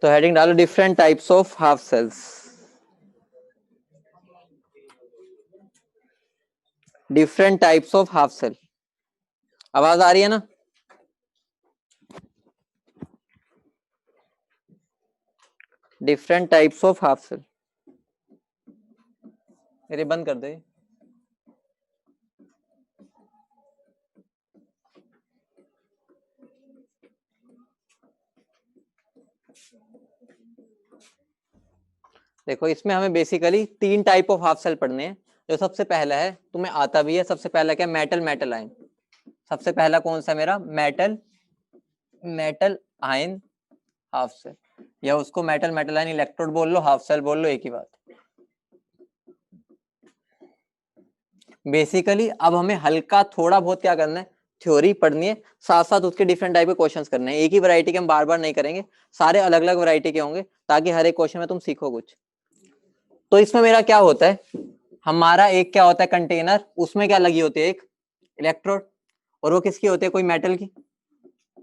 तो हेडिंग डालो different types of half cells. Different types of half cell. आवाज आ रही है ना? Different types of half cell. मेरे बंद कर दे। देखो इसमें हमें basically 3 type of half cell पढ़ने हैं। जो सबसे पहला है, तुम्हें आता भी है, सबसे पहला क्या, मेटल मेटल आयन। सबसे पहला कौन सा मेरा, metal metal ion half cell, या उसको मेटल मेटल आयन इलेक्ट्रोड बोल लो, हाफ सेल बोल लो, एक ही बात। बेसिकली अब हमें हल्का थोड़ा बहुत क्या करना है, थ्योरी पढ़नी है, साथ साथ उसके डिफरेंट टाइप के क्वेश्चंस करने हैं। एक ही वैरायटी के हम बार बार नहीं करेंगे, सारे अलग अलग वैरायटी के होंगे, ताकि हर एक क्वेश्चन में तुम सीखो कुछ। तो इसमें मेरा क्या होता है, हमारा एक क्या होता है कंटेनर, उसमें क्या लगी होती है, एक इलेक्ट्रोड, और वो किसकी होती है, कोई मेटल की,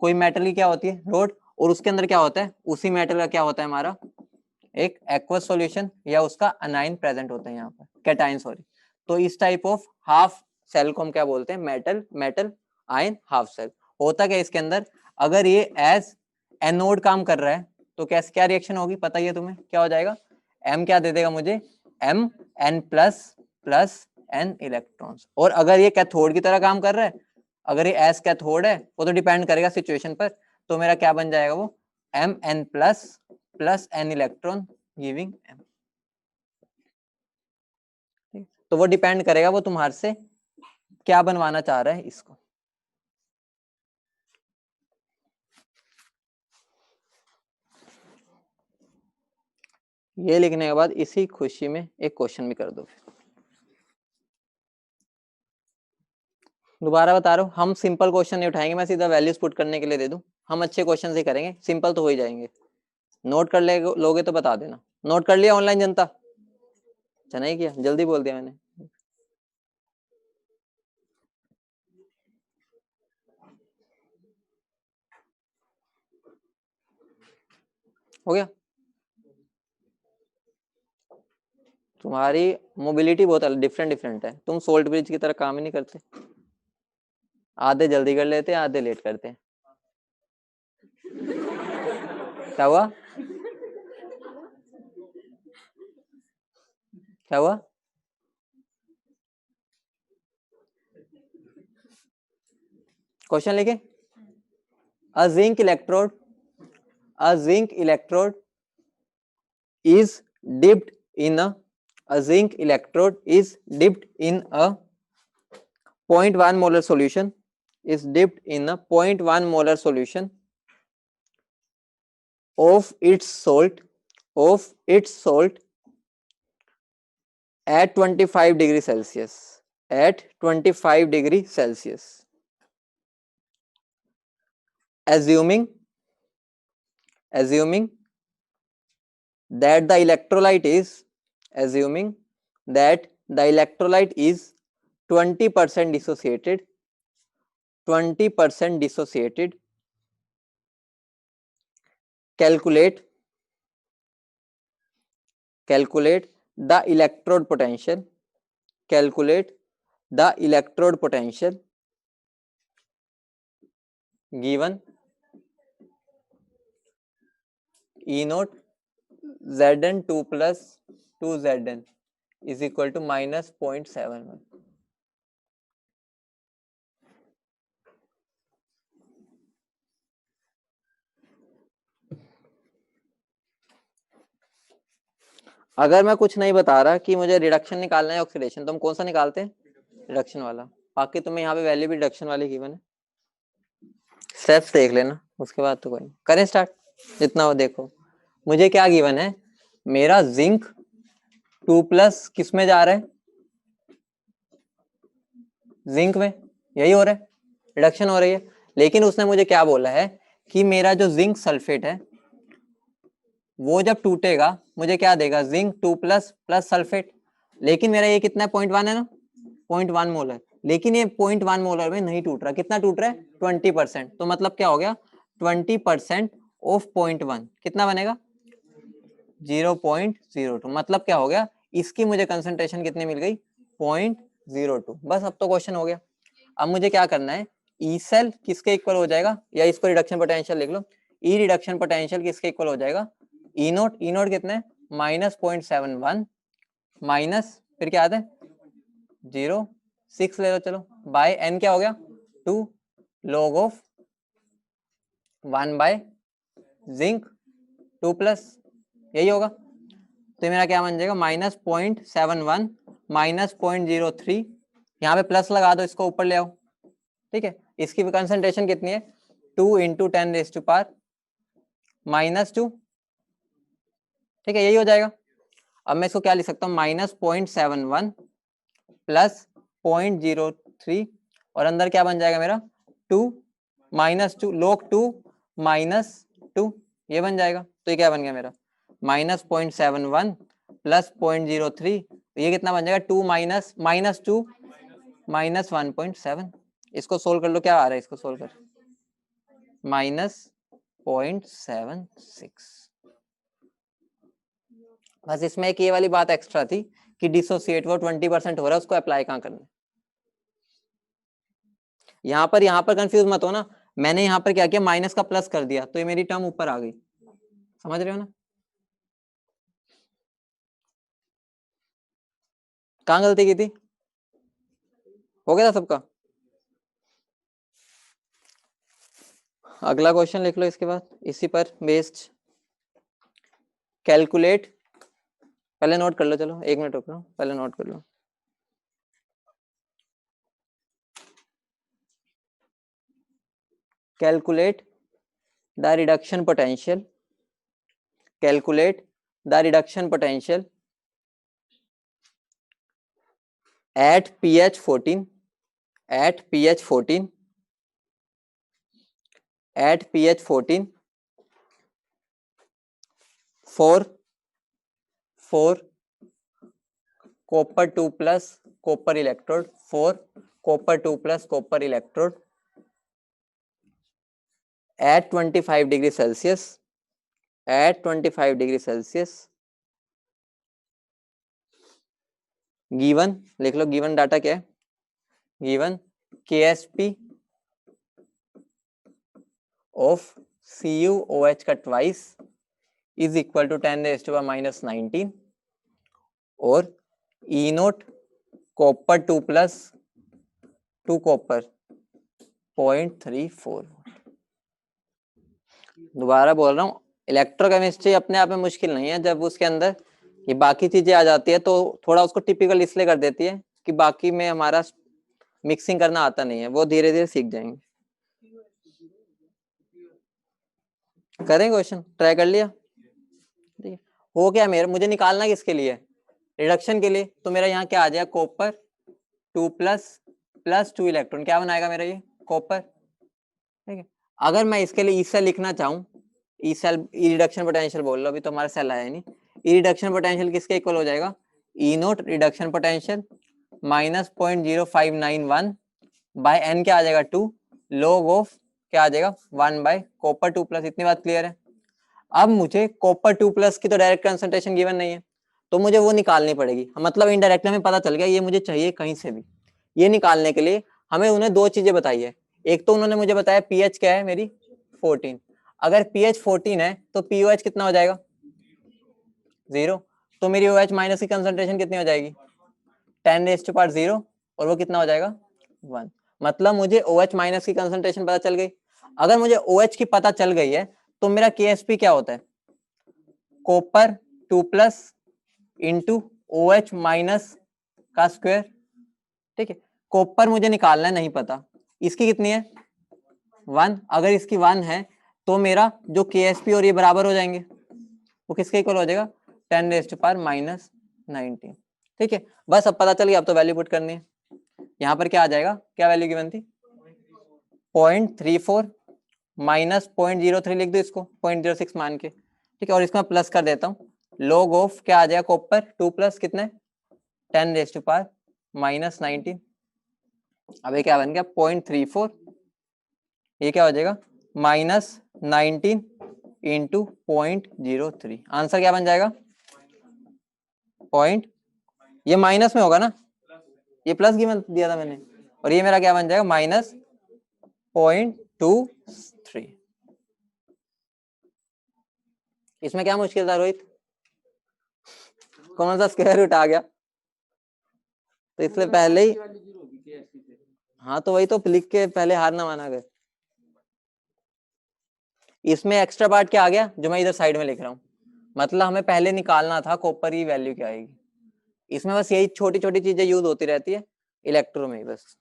कोई मेटल की क्या होती है, रोड, और उसके अंदर क्या होता है, उसी मेटल का क्या होता है हमारा एक एक्वस सॉल्यूशन, या उसका अनाइन प्रेजेंट होता है यहाँ पर, कैटाइन सॉरी। तो इस टाइप ऑफ हाफ सेल को हम क्या बोलते हैं, metal metal ion half cell. होता क्या इसके अंदर, अगर ये एज एनोड काम कर रहा है तो कैसे क्या रिएक्शन होगी पता ही है तुम्हें, क्या हो जाएगा, एम क्या दे देगा मुझे, M n plus plus n electrons. और अगर ये कैथोड की तरह काम कर रहा है, अगर ये एस कैथोड है, वो तो डिपेंड करेगा सिचुएशन पर, तो मेरा क्या बन जाएगा वो, M n plus plus n electron giving M. तो वो डिपेंड करेगा वो तुम्हारे से क्या बनवाना चाह रहा है इसको। ये लिखने के बाद इसी खुशी में एक क्वेश्चन भी कर दो। दोबारा बता रहा हूँ, हम सिंपल क्वेश्चन नहीं उठाएंगे, मैं सीधा वैल्यूज पुट करने के लिए दे दूं। हम अच्छे क्वेश्चन ही करेंगे, सिंपल तो हो ही जाएंगे। नोट कर लोगे तो बता देना। नोट कर लिया ऑनलाइन जनता? अच्छा नहीं किया, जल्दी बोल दिया मैंने। हो गया? तुम्हारी मोबिलिटी बहुत डिफरेंट डिफरेंट है, तुम सोल्ट ब्रिज की तरह काम ही नहीं करते। आधे जल्दी कर लेते हैं, आधे लेट करते हैं। क्या हुआ, क्या हुआ? क्वेश्चन लिखे, a zinc electrode is dipped in a zinc electrode is dipped in a 0.1 molar solution, is dipped in a 0.1 molar solution of its salt at 25 degree Celsius, at 25 degree Celsius, assuming that the electrolyte is 20% dissociated, calculate the electrode potential, given E naught Zn 2 plus 2 Zn is equal to minus 0.71. अगर मैं कुछ नहीं बता रहा कि मुझे reduction निकालना है ऑक्सीडेशन, तो हम कौन सा निकालते हैं, रिडक्शन वाला। बाकी तुम्हें यहाँ पे वैल्यू भी रिडक्शन वाली गिवन है, स्टेप्स देख लेना, उसके बाद तो कोई नहीं। करें स्टार्ट, जितना हो देखो। मुझे क्या गिवन है, मेरा जिंक 2 प्लस किस में जा रहा है, जिंक में, यही हो रहा है, रिडक्शन हो रही है। लेकिन उसने मुझे क्या बोला है कि मेरा जो जिंक सल्फेट है वो जब टूटेगा मुझे क्या देगा, जिंक 2 प्लस प्लस सल्फेट। लेकिन मेरा ये कितना है, 0.1 है ना, 0.1 मोलर। लेकिन ये 0.1 मोलर में नहीं टूट रहा, कितना टूट रहा है, 20%। तो मतलब क्या हो गया, 20% ऑफ 0.1 कितना बनेगा, 0.02। मतलब क्या हो गया, इसकी मुझे कंसंट्रेशन कितनी मिल गई, 0.02। बस अब तो क्वेश्चन हो गया। अब मुझे क्या करना है, ई सेल किसके इक्वल हो जाएगा, या इसको रिडक्शन पोटेंशियल लिख लो, ई रिडक्शन पोटेंशियल किसके इक्वल हो जाएगा, ई नोट। ई नोट कितने, -0.71 माइनस फिर क्या आता है 0.6 ले लो चलो, बाय एन क्या हो गया 2 log of 1 by zinc 2 plus, यही होगा। तो मेरा क्या बन जाएगा, -0.71 -0.03, यहाँ पे प्लस लगा दो, इसको ऊपर ले आओ, ठीक है। इसकी कंसंट्रेशन कितनी है, 2 × 10⁻², ठीक है, यही हो जाएगा। अब मैं इसको क्या लिख सकता हूँ, -0.71 प्लस 0.03, और अंदर क्या बन जाएगा मेरा 2 -2 log 2 -2, ये बन जाएगा। तो ये क्या बन गया मेरा, -0.71 प्लस 0.03, ये कितना बन जाएगा 2 -2 -1.7। इसको सोल्व कर लो, क्या आ रहा है, इसको सोल्व कर, -0.76। बस इसमें एक ये वाली बात एक्स्ट्रा थी कि डिसोसिएट वो 20% हो रहा है, उसको अप्लाई कहाँ करना है। यहाँ पर कंफ्यूज मत हो ना, मैंने यहाँ पर क्या किया, माइनस का प्लस कर दिया, तो ये मेरी टर्म ऊपर आ गई, समझ रहे हो ना। कहाँ गलती की थी, हो गया था सबका। अगला क्वेश्चन लिख लो इसके बाद, इसी पर बेस्ड। कैलकुलेट, पहले नोट कर लो, चलो 1 मिनट रुक लो, पहले नोट कर लो। Calculate the reduction potential, calculate the reduction potential at pH 14, at pH 14, at pH 14 for copper 2 plus copper electrode, for copper 2 plus copper electrode at 25 degree Celsius, at 25 degree Celsius, given, लिख लो given data क्या है, given KSP of CuOH का twice is equal to 10⁻⁻19, और E note copper 2 plus 2 copper 0.34। दोबारा बोल रहा हूँ, electrochemistry अपने आप में मुश्किल नहीं है, जब उसके अंदर ये बाकी चीजें आ जाती है तो थोड़ा उसको टिपिकल इसलिए कर देती है कि बाकी में हमारा मिक्सिंग करना आता नहीं है, वो धीरे धीरे सीख जाएंगे। करें क्वेश्चन, ट्राई कर लिया, ठीक है। हो गया मेरा, मुझे निकालना किसके लिए, रिडक्शन के लिए। तो मेरा यहाँ क्या आ जाएगा, कॉपर 2 प्लस 2 इलेक्ट्रॉन, क्या बनाएगा मेरा ये कॉपर, ठीक है। अगर मैं इसके लिए ई सेल लिखना चाहूँ, E cell E reduction potential बोल लो, अभी तो हमारा सेल आया नहीं, ई रिडक्शन पोटेंशियल किसके इक्वल हो जाएगा, E naught reduction potential -0.0591 by n क्या आ जाएगा 2 log ऑफ क्या आ जाएगा 1 बाय कॉपर 2 प्लस। इतनी बात क्लियर है। अब मुझे कॉपर 2 प्लस की तो डायरेक्ट कंसंट्रेशन गिवन नहीं है, तो मुझे वो निकालनी पड़ेगी। मतलब इनडायरेक्ट हमें पता चल गया ये मुझे चाहिए कहीं से भी। ये निकालने के लिए हमें उन्हें दो चीजें बताई है। एक तो उन्होंने मुझे बताया पीएच क्या है मेरी 14, अगर पीएच 14 है तो पीओएच कितना हो जाएगा 0, तो मेरी ओएच माइनस की कंसंट्रेशन कितनी हो जाएगी 10⁻⁴, और वो कितना हो जाएगा 1। मतलब मुझे OH माइनस की कंसंट्रेशन पता चल गई। अगर मुझे OH की पता चल गई है तो मेरा KSP क्या होता है, copper 2 plus into OH minus का स्क्वायर, ठीक है। कॉपर मुझे निकालना है, नहीं पता, इसकी कितनी है 1, अगर इसकी 1 है तो मेरा जो KSP और ये बराबर हो जाएंगे, वो किसके इक्वल हो जाएगा 10⁻⁻19, ठीक है। बस अब पता चल गया, अब तो वैल्यू पुट करनी है। यहाँ पर क्या आ जाएगा, क्या वैल्यू गिवन थी 0.34 माइनस 0.03 लिख दो इसको 0.06 मान के, ठीक है। और इसको मैं प्लस कर देता हूँ, log ऑफ क्या आ जाएगा कॉपर 2 प्लस कितने 10⁻⁻19। अब ये क्या बन गया 0.34, ये क्या हो जाएगा -19 इंटू 0.03, आंसर क्या बन जाएगा? पॉइंट, ये माइनस में होगा ना, ये प्लस गिवन दिया था मैंने, और ये मेरा क्या बन जाएगा? -0.23। इसमें क्या मुश्किल था रोहित? कौन सा स्क्वायर रूट आ गया? तो इसलिए पहले ही, हाँ तो वही तो लिख के पहले हार ना माना गया। इसमें एक्स्ट्रा पार्ट क्या आ गया जो मैं इधर साइड में लिख रहा हूँ, मतलब हमें पहले निकालना था कॉपर की वैल्यू क्या आएगी। इसमें बस यही छोटी छोटी चीजें यूज होती रहती है इलेक्ट्रो में ही बस।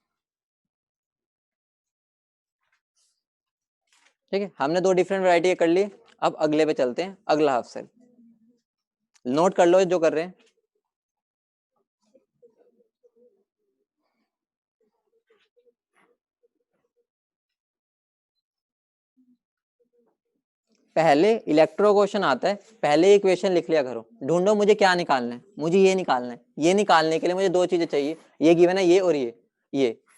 ठीक है, हमने दो डिफरेंट वैरायटी कर लिए। अब अगले पे चलते हैं, अगला हाफ सेल। नोट कर लो जो कर रहे हैं। पहले इलेक्ट्रो क्वेश्चन आता है, पहले इक्वेशन लिख लिया करो, ढूंढो मुझे क्या निकालना है, मुझे ये निकालना है। ये निकालने के लिए मुझे दो चीजें चाहिए, ये गिवन है ये और ये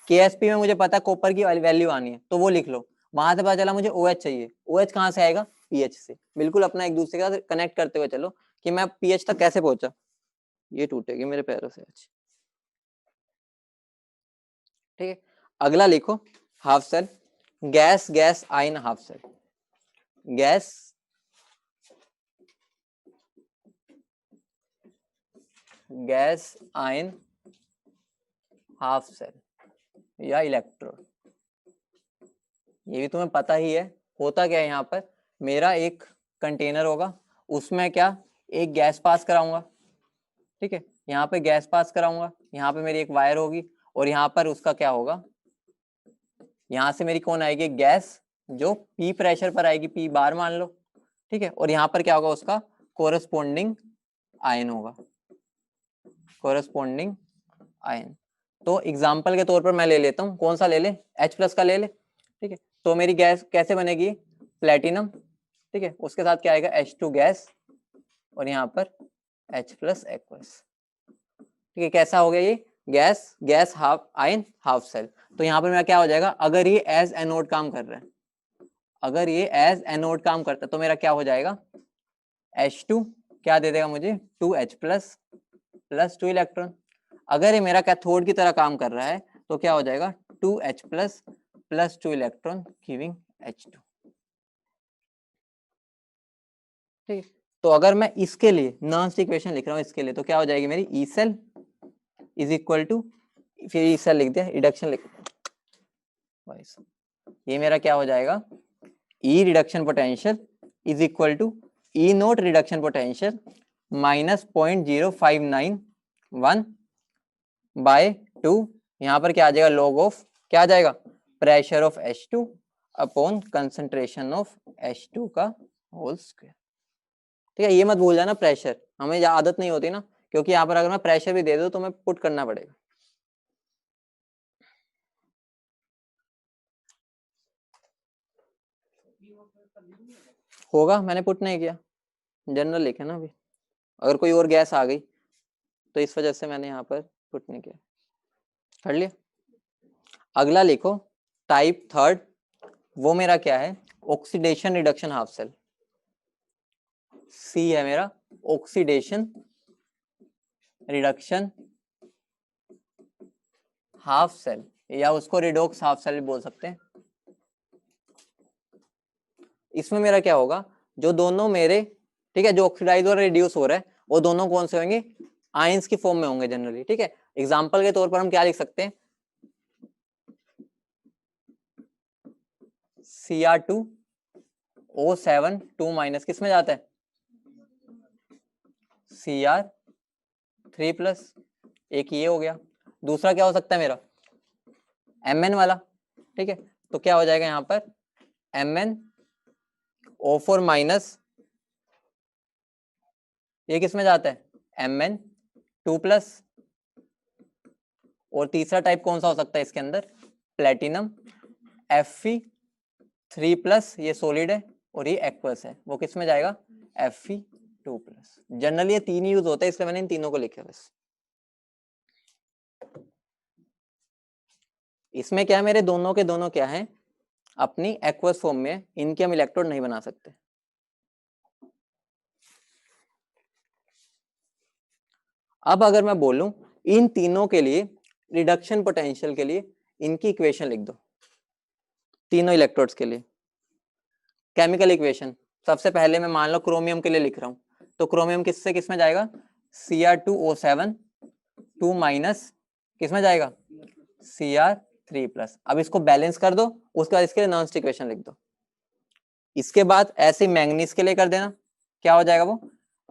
केएसपी में मुझे पता है कॉपर की वैल्यू आनी है तो वो लिख लो। वहां से पता चला मुझे OH चाहिए, OH कहाँ से आएगा? पीएच से। बिल्कुल अपना एक दूसरे के साथ कनेक्ट करते हुए चलो कि मैं पीएच तक कैसे पहुंचा। ये टूटेगी मेरे पैरों से आज। ठीक है, अगला लिखो half cell, gas gas ion half cell. Gas gas ion half cell या इलेक्ट्रोड। ये भी तुम्हें पता ही है होता क्या है। यहाँ पर मेरा एक कंटेनर होगा, उसमें क्या एक गैस पास कराऊंगा। ठीक है, यहाँ पे गैस पास कराऊंगा, यहाँ पे मेरी एक वायर होगी, और यहाँ पर उसका क्या होगा, यहाँ से मेरी कौन आएगी? गैस, जो पी प्रेशर पर आएगी, पी बार मान लो। ठीक है, और यहाँ पर क्या होगा? उसका कोरस्पोंडिंग आयन होगा, कोरस्पोंडिंग आयन। तो एग्जाम्पल के तौर पर मैं ले लेता हूँ, कौन सा ले ले? H+ का ले ले। ठीक है, तो मेरी गैस कैसे बनेगी? प्लेटिनम। ठीक है, उसके साथ क्या आएगा? H2 गैस, और यहाँ पर H+ एक्वस। ठीक है, कैसा हो गया ये? Gas gas half ion half cell. तो यहाँ पर मेरा क्या हो जाएगा? अगर ये एज एनोड काम कर रहा है, अगर ये एज एनोड काम करता है तो मेरा क्या हो जाएगा? H2 क्या दे देगा मुझे? 2H+ + 2 electron. अगर ये मेरा कैथोड की तरह काम कर रहा है तो क्या हो जाएगा? 2H+ + 2 electron giving H2। ठीक है, तो अगर मैं इसके लिए नॉन्स्ट इक्वेशन लिख रहा हूँ इसके लिए, तो क्या हो जाएगी मेरी? E cell is equal to, फिर ई सेल लिख दिया, रिडक्शन लिख, ये मेरा क्या हो जाएगा? E reduction potential is equal to E naught reduction potential -0.0591 by 2। यहाँ पर क्या आ जाएगा? लॉग ऑफ क्या आ जाएगा? Pressure of H2 upon concentration of H2 का होल स्क्वायर। ठीक है, ये मत भूल जाना प्रेशर, हमें आदत नहीं होती ना, क्योंकि यहाँ पर अगर मैं प्रेशर भी दे दूं तो मैं पुट करना पड़ेगा। होगा, मैंने पुट नहीं किया, जनरल लिखे ना अभी, अगर कोई और गैस आ गई तो इस वजह से मैंने यहाँ पर पुट नहीं किया। कर लिया। अगला लिखो टाइप थर्ड, वो मेरा क्या है? Oxidation reduction half cell. सी है मेरा ऑक्सीडेशन रिडक्शन हाफ सेल, या उसको रिडोक्स हाफ सेल भी बोल सकते हैं। इसमें मेरा क्या होगा? जो दोनों मेरे, ठीक है, जो ऑक्सीडाइज और रिड्यूस हो रहा है वो दोनों कौन से होंगे? आयंस की फॉर्म में होंगे जनरली। ठीक है, एग्जांपल के तौर पर हम क्या लिख सकते हैं? Cr2O7 2- किस में जाता है? Cr3+। एक ये हो गया, दूसरा क्या हो सकता है मेरा? Mn वाला। ठीक है, तो क्या हो जाएगा यहाँ पर? MnO4-, ये किस में जाता है? Mn2+। और तीसरा टाइप कौन सा हो सकता है इसके अंदर? प्लेटिनम Fe3+, ये सॉलिड है, और ये एक्वस है, वो किस में जाएगा? Fe2+। जनरली ये तीन यूज होता है, इसलिए मैंने इन तीनों को लिखा बस। इसमें क्या है? मेरे दोनों के दोनों क्या है? अपनी एक्वस फॉर्म में, इनके हम इलेक्ट्रोड नहीं बना सकते। अब अगर मैं बोलूं इन तीनों के लिए रिडक्शन पोटेंशियल के लिए इनकी इक्वेशन लिख दो, तीनों इलेक्ट्रोड्स के लिए केमिकल इक्वेशन। सबसे पहले मैं मान लो क्रोमियम के लिए लिख रहा हूं, तो क्रोमियम किससे किस में जाएगा, Cr2O7 2 माइनस किस में जाएगा, Cr3+। अब इसको बैलेंस कर दो, उसके बाद इसके लिए नॉन स्टिक इक्वेशन लिख दो। इसके बाद ऐसे मैंगनीज के लिए कर देना, क्या हो जाएगा वो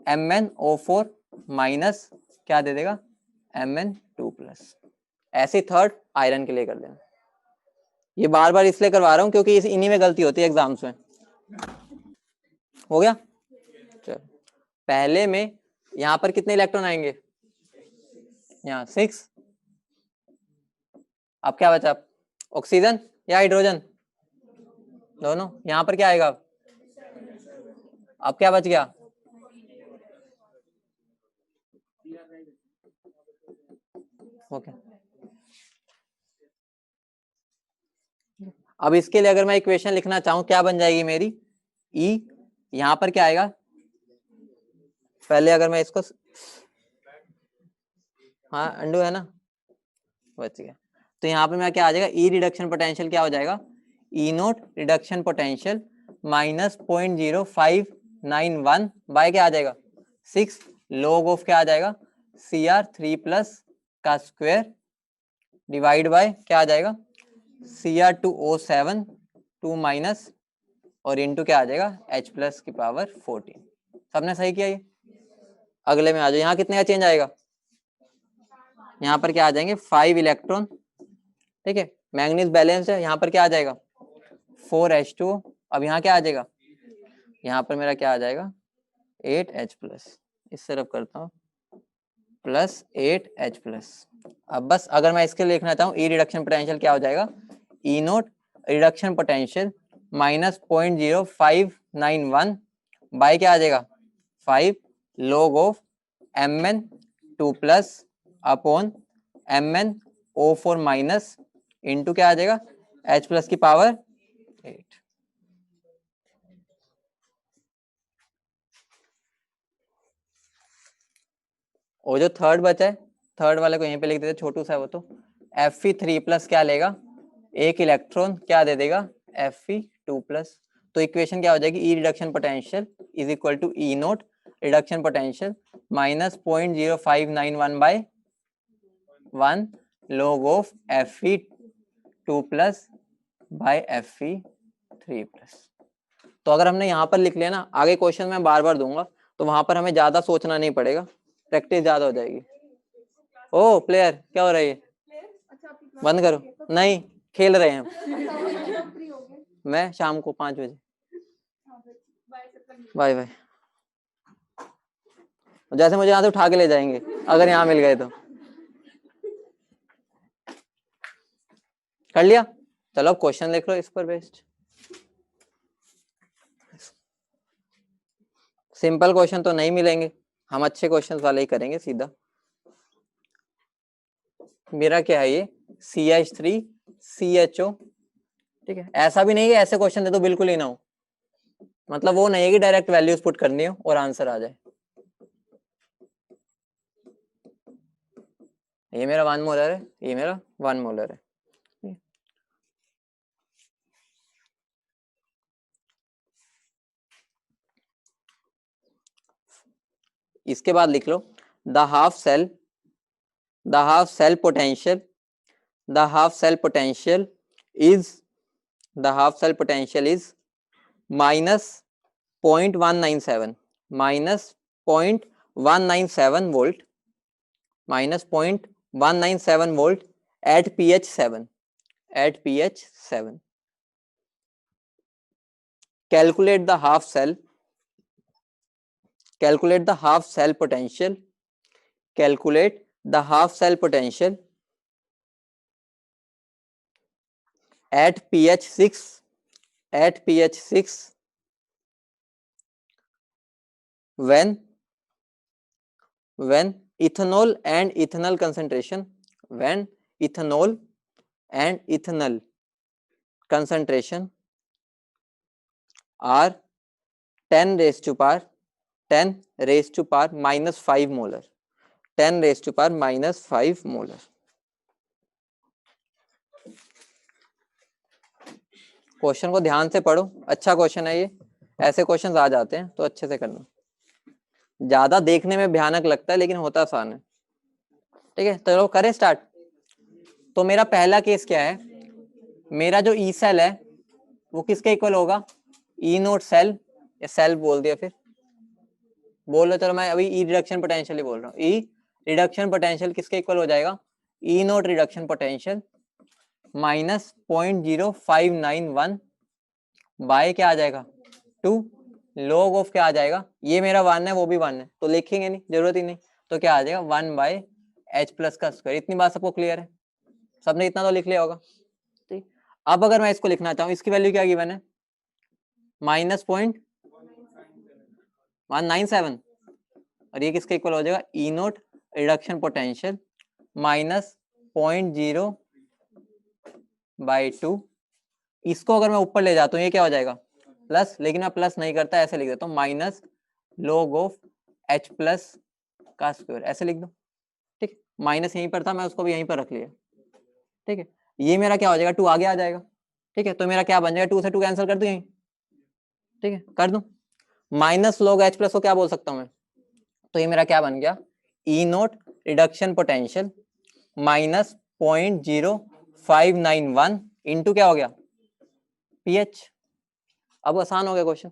MnO4 माइनस क्या दे देगा Mn2+। ऐसे थर्ड आयरन के लिए कर देना। ये बार बार इसलिए करवा रहा हूं क्योंकि इन्हीं में गलती होती है एग्जाम्स में। हो गया, चलो पहले में यहां पर कितने इलेक्ट्रॉन आएंगे, यहाँ 6। अब क्या बचा, ऑक्सीजन या हाइड्रोजन, दोनों। यहाँ पर क्या आएगा, अब क्या बच गया, ओके। अब इसके लिए अगर मैं इक्वेशन लिखना चाहूं क्या बन जाएगी मेरी, E यहाँ पर क्या आएगा, पहले अगर मैं इसको, हाँ अंडू है ना, बच गया। तो यहाँ पे मैं क्या आ जाएगा, ई रिडक्शन पोटेंशियल क्या हो जाएगा, E naught reduction potential minus 0.0591 by क्या आ जाएगा 6 log ऑफ क्या आ जाएगा Cr3+ का स्क्वायर डिवाइड बाय क्या आ जाएगा Cr2O7 2 माइनस और इनटू क्या आ जाएगा H+ की पावर 14। सबने सही किया ये। अगले में आ जाओ, यहाँ कितने का चेंज आएगा, यहाँ पर क्या आ जाएंगे 5 इलेक्ट्रॉन, ठीक है। मैंगनीज बैलेंस है, यहाँ पर क्या आ जाएगा 4H2। अब यहाँ क्या आ जाएगा, यहाँ पर मेरा क्या आ जाएगा 8H+, इस तरफ करता हूँ प्लस 8H+। अब बस अगर मैं इसके लिखना चाहूँ ई रिडक्शन पोटेंशियल क्या हो जाएगा, E naught reduction potential minus 0.0591 by क्या आ जाएगा 5 log of Mn2+ upon MnO4 minus into क्या आ जाएगा H+ की पावर 8। और जो थर्ड बचा है, थर्ड वाले को यहीं पे लिख देते, छोटू सा है वो, तो Fe3+ क्या लेगा, एक इलेक्ट्रॉन क्या दे देगा Fe2+। तो इक्वेशन क्या हो जाएगी, E reduction potential is equal to E naught reduction potential minus 0.0591 by 1 log of Fe2+ by Fe3+। तो अगर हमने यहाँ पर लिख लिया ना, आगे क्वेश्चन मैं बार बार दूंगा तो वहां पर हमें ज्यादा सोचना नहीं पड़ेगा, प्रैक्टिस ज्यादा हो जाएगी। ओ प्लेयर क्या हो रहा है, बंद करो, नहीं खेल रहे हैं। मैं शाम को 5 बजे, बाय बाय। जैसे मुझे यहाँ से उठा के ले जाएंगे अगर यहाँ मिल गए तो। कर लिया, चलो क्वेश्चन लिख लो इस पर बेस्ड। सिंपल क्वेश्चन तो नहीं मिलेंगे, हम अच्छे क्वेश्चन वाले ही करेंगे सीधा। मेरा क्या है ये CH3CHO, ठीक है। ऐसा भी नहीं है ऐसे क्वेश्चन दे तो बिल्कुल ही ना हो, मतलब वो नहीं है कि डायरेक्ट वैल्यूज पुट करनी हो और आंसर आ जाए। ये मेरा 1 मोलर है, ये मेरा 1 मोलर है। इसके बाद लिख लो the half cell potential, the half cell potential is, the half cell potential is minus 0.197, minus 0.197 volt, minus 0.197 volt at pH 7, at pH 7। Calculate the half cell, calculate the half cell potential, calculate the half cell potential at pH 6, at pH 6 when ethanol and ethanol concentration, when ethanol and ethanol concentration are 10 raised to power minus 5 molar, 10⁻⁻5 molar. Question को ध्यान से पढ़ो, अच्छा question है ये, ऐसे question आ जाते हैं तो अच्छे से करना। ज्यादा देखने में भयानक लगता है लेकिन होता आसान है। ठीक है, चलो करें स्टार्ट। तो मेरा पहला केस क्या है, मेरा जो ई सेल है वो किसके इक्वल होगा, ई नोट सेल, या सेल बोल दिया फिर बोलो, चलो मैं अभी ई रिडक्शन पोटेंशियल ही बोल रहा हूँ। ई रिडक्शन पोटेंशियल किसके इक्वल हो जाएगा, E naught reduction potential minus 0.0591 by क्या आ जाएगा 2 log ऑफ क्या आ जाएगा, ये मेरा 1 है वो भी 1 है तो लिखेंगे नहीं, जरूरत ही नहीं, तो क्या आ जाएगा 1/h प्लस का स्क्वायर। इतनी बात सबको क्लियर है, सबने इतना तो लिख लिया होगा। ठीक, अब अगर मैं इसको लिखना चाहूँ, इसकी वैल्यू क्या गिवन है, -0.197, और ये किसके इक्वल हो जाएगा, E naught reduction potential minus 0.0/2। इसको अगर मैं ऊपर ले जाता हूँ ये क्या हो जाएगा प्लस, लेकिन मैं प्लस नहीं करता, ऐसे लिख देता हूँ minus log of h plus का स्क्वायर, ऐसे लिख दो। ठीक, माइनस यहीं पर था, मैं उसको भी यहीं पर रख लिया। ठीक है, ये मेरा क्या हो जाएगा 2 आगे आ जाएगा। ठीक है, तो मेरा क्या बन जाएगा, 2 से 2 कैंसिल कर दूं यहीं। ठीक है, कर दूं, माइनस log h प्लस को क्या बोल सकता हूँ मैं, तो ये मेरा क्या बन गया, E naught reduction potential minus 0.0591 into क्या हो गया pH। अब आसान हो गया क्वेश्चन,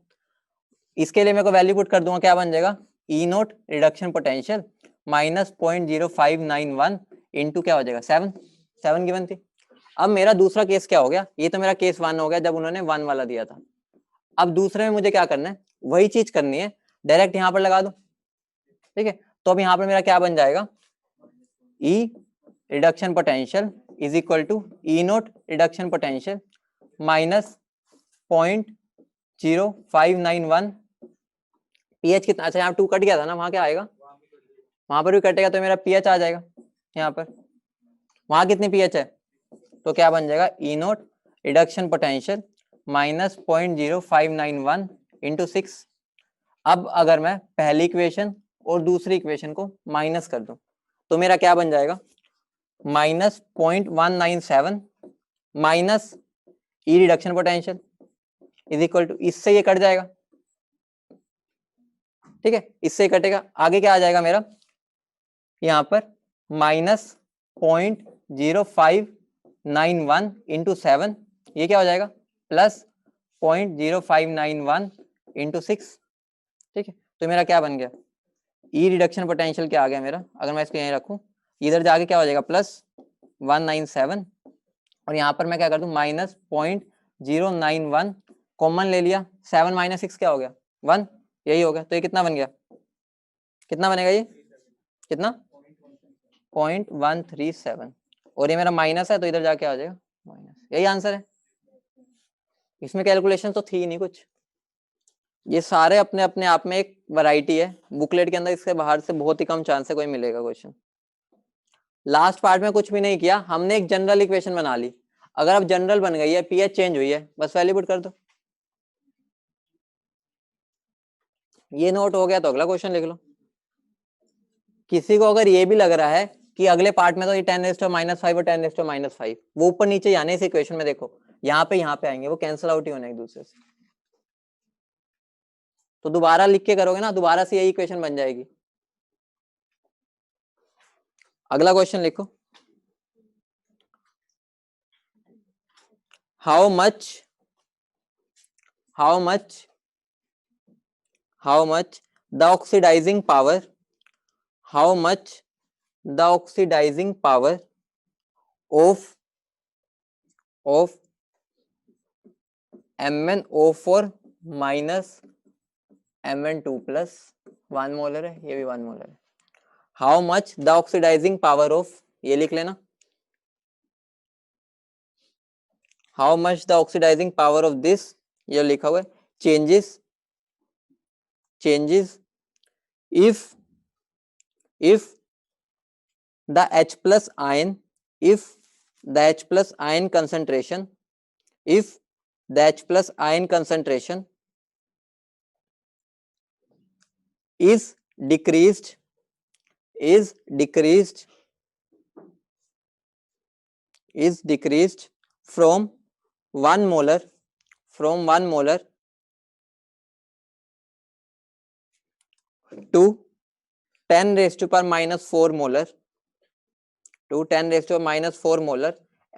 इसके लिए मेरे को वैल्यू पुट कर दूंगा, क्या बन जाएगा E naught reduction potential minus 0.0591 into क्या हो जाएगा 7 गिवन थी। अब मेरा दूसरा केस क्या हो गया, ये तो मेरा केस 1 हो गया जब उन्होंने 1 वाला दिया था। अब दूसरे में मुझे क्या करना है, वही चीज करनी है, डायरेक्ट यहाँ पर लगा दो। ठीक है, तो अब यहाँ पर मेरा क्या बन जाएगा, E reduction potential is equal to E naught reduction potential minus 0.0591 pH कितना, अच्छा यहाँ 2 कट गया था ना, वहां क्या आएगा, वहां पर भी कटेगा तो मेरा पीएच आ जाएगा यहाँ पर, वहां कितनी पीएच है, तो क्या बन जाएगा E naught reduction potential minus 0.0591 into 6। अब अगर मैं पहली इक्वेशन और दूसरी इक्वेशन को माइनस कर दूं तो मेरा क्या बन जाएगा, minus 0.197 minus E reduction potential is equal to, इससे ये कट जाएगा। ठीक है, इससे कटेगा, आगे क्या आ जाएगा मेरा, यहाँ पर माइनस 0.0591 इंटू 7, ये क्या हो जाएगा प्लस 0.0591 इंटू 6। ठीक है, तो मेरा क्या बन गया, ई रिडक्शन पोटेंशियल क्या आ गया मेरा, अगर मैं इसको यहीं रखूं, इधर जाके क्या हो जाएगा प्लस 197, और यहाँ पर मैं क्या कर दूं माइनस 0.091 कॉमन ले लिया, 7 माइनस 6 क्या हो गया 1, यही हो गया, तो ये कितना बन गया, कितना बनेगा ये, कितना 0.137, और ये मेरा माइनस है तो इधर जाके आ जाएगा माइनस, यही आंसर है। इसमें कैलकुलेशन तो थी नहीं कुछ, ये सारे अपने अपने आप में एक वैरायटी है, बुकलेट के अंदर इसके बाहर से बहुत ही कम चांस है कोई मिलेगा क्वेश्चन। लास्ट पार्ट में कुछ भी नहीं किया, हमने एक जनरल इक्वेशन बना ली, अगर अब जनरल बन गई है, पीएच चेंज हुई है, बस वैल्यू पुट कर दो, ये नोट हो गया तो अगला क्वेश्चन लिख लो। किसी को अगर ये भी लग रहा है कि अगले पार्ट में तो ये 10⁻⁻5 और 10⁻⁵, वो ऊपर नीचे जाने इस इक्वेशन में देखो, यहाँ पे आएंगे, वो कैंसिल आउट ही होने एक दूसरे से, तो दोबारा लिख के करोगे ना, दोबारा से यही इक्वेशन बन जाएगी। अगला क्वेश्चन लिखो, how much the oxidising power of MnO4 minus Mn2 plus 1 molar है, ये भी 1 मोलर है। How much the oxidising power of, ये लिख लेना, how much the oxidising power of this, ये लिखा हुआ है, changes if the H plus ion concentration is decreased is decreased from 1 molar to 10 raised to power minus 4 molar